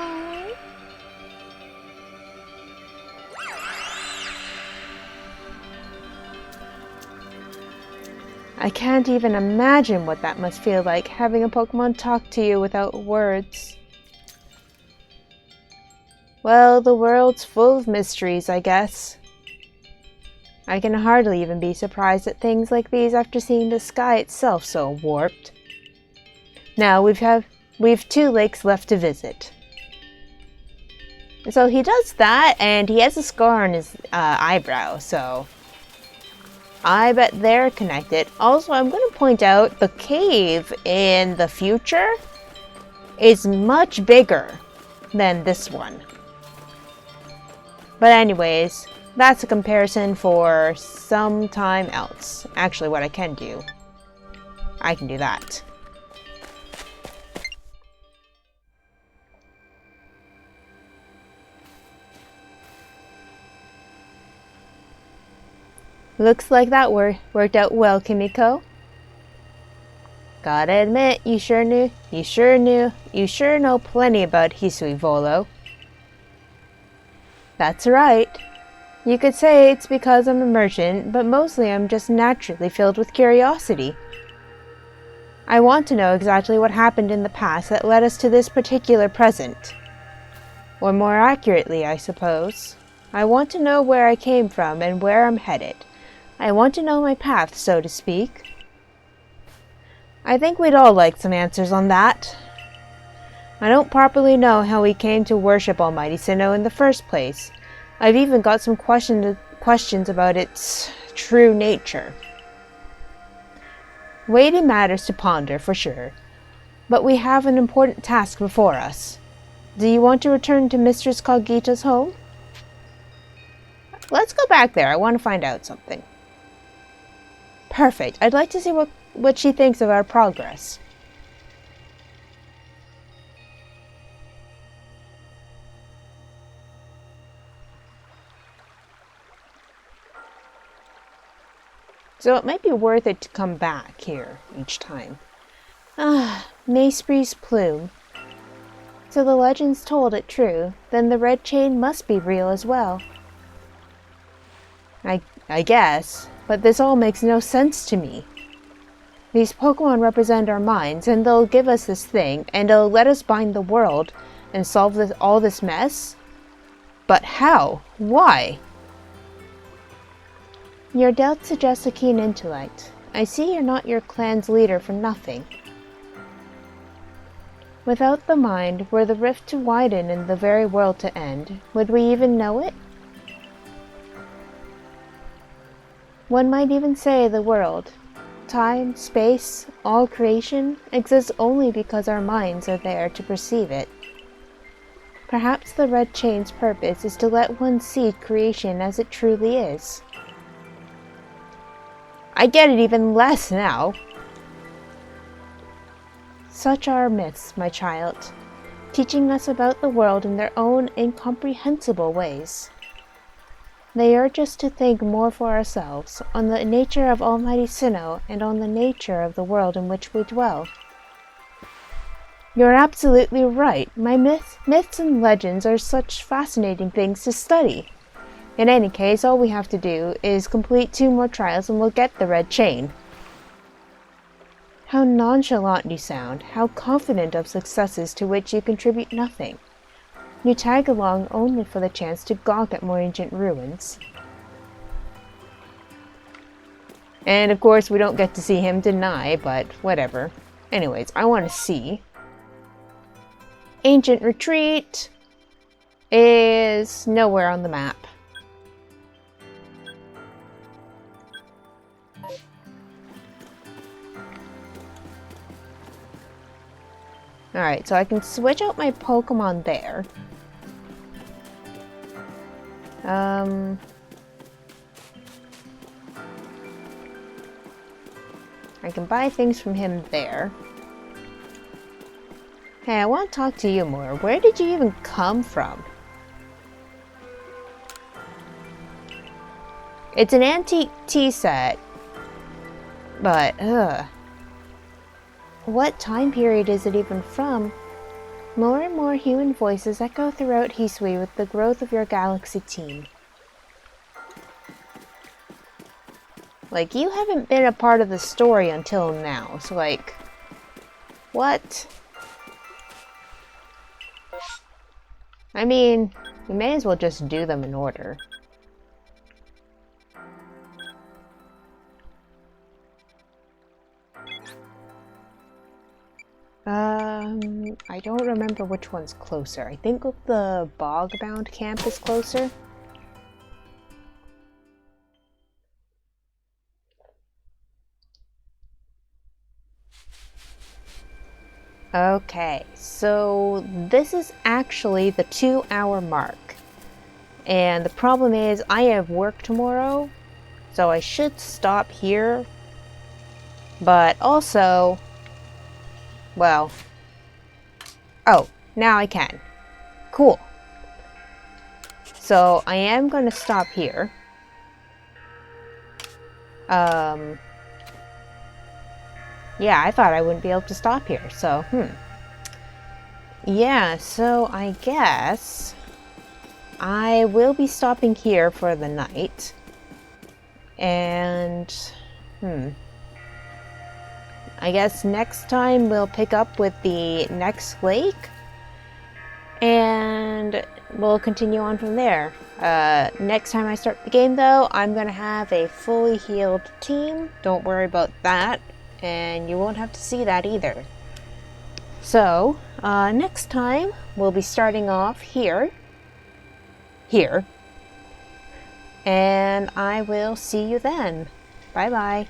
I can't even imagine what that must feel like, having a Pokemon talk to you without words. Well, the world's full of mysteries, I guess. I can hardly even be surprised at things like these after seeing the sky itself so warped. Now we've 2 lakes left to visit. So he does that, and he has a scar on his eyebrow, so I bet they're connected. Also, I'm going to point out the cave in the future is much bigger than this one. But anyways, that's a comparison for some time else. Actually, what I can do that. Looks like that worked out well, Kimiko. Gotta admit, you sure know plenty about Hisui Volo. That's right. You could say it's because I'm a merchant, but mostly I'm just naturally filled with curiosity. I want to know exactly what happened in the past that led us to this particular present. Or more accurately, I suppose, I want to know where I came from and where I'm headed. I want to know my path, so to speak. I think we'd all like some answers on that. I don't properly know how we came to worship Almighty Sinnoh in the first place. I've even got some questions about its true nature. Weighty matters to ponder, for sure. But we have an important task before us. Do you want to return to Mistress Cogita's home? Let's go back there. I want to find out something. Perfect. I'd like to see what she thinks of our progress. So it might be worth it to come back here each time. Ah, Maespri's plume. So the legends told it true, then the red chain must be real as well. I guess, but this all makes no sense to me. These Pokemon represent our minds, and they'll give us this thing, and it'll let us bind the world and solve all this mess? But how? Why? Your doubt suggests a keen intellect. I see you're not your clan's leader for nothing. Without the mind, were the rift to widen and the very world to end, would we even know it? One might even say the world, time, space, all creation, exists only because our minds are there to perceive it. Perhaps the red chain's purpose is to let one see creation as it truly is. I get it even less now. Such are myths, my child, teaching us about the world in their own incomprehensible ways. They urge us to think more for ourselves, on the nature of Almighty Sinnoh and on the nature of the world in which we dwell. You're absolutely right. My myths and legends are such fascinating things to study. In any case, all we have to do is complete 2 more trials and we'll get the red chain. How nonchalant you sound, how confident of successes to which you contribute nothing. You tag along only for the chance to gawk at more ancient ruins. And of course we don't get to see him deny, but whatever. Anyways, I want to see. Ancient Retreat is nowhere on the map. Alright, so I can switch out my Pokemon there. I can buy things from him there. Hey, I want to talk to you more. Where did you even come from? It's an antique tea set. But, what time period is it even from? More and more human voices echo throughout Hisui with the growth of your galaxy team. Like, you haven't been a part of the story until now, so like, what? I mean, we may as well just do them in order. I don't remember which one's closer. I think the bog-bound camp is closer. Okay, so this is actually the 2-hour mark. And the problem is I have work tomorrow, so I should stop here. But also, well, oh, now I can. Cool. So I am going to stop here. Yeah, I thought I wouldn't be able to stop here, so, Yeah, so I guess I will be stopping here for the night. And, I guess next time we'll pick up with the next lake. And we'll continue on from there. Next time I start the game, though, I'm going to have a fully healed team. Don't worry about that. And you won't have to see that either. So, next time, we'll be starting off here. And I will see you then. Bye-bye.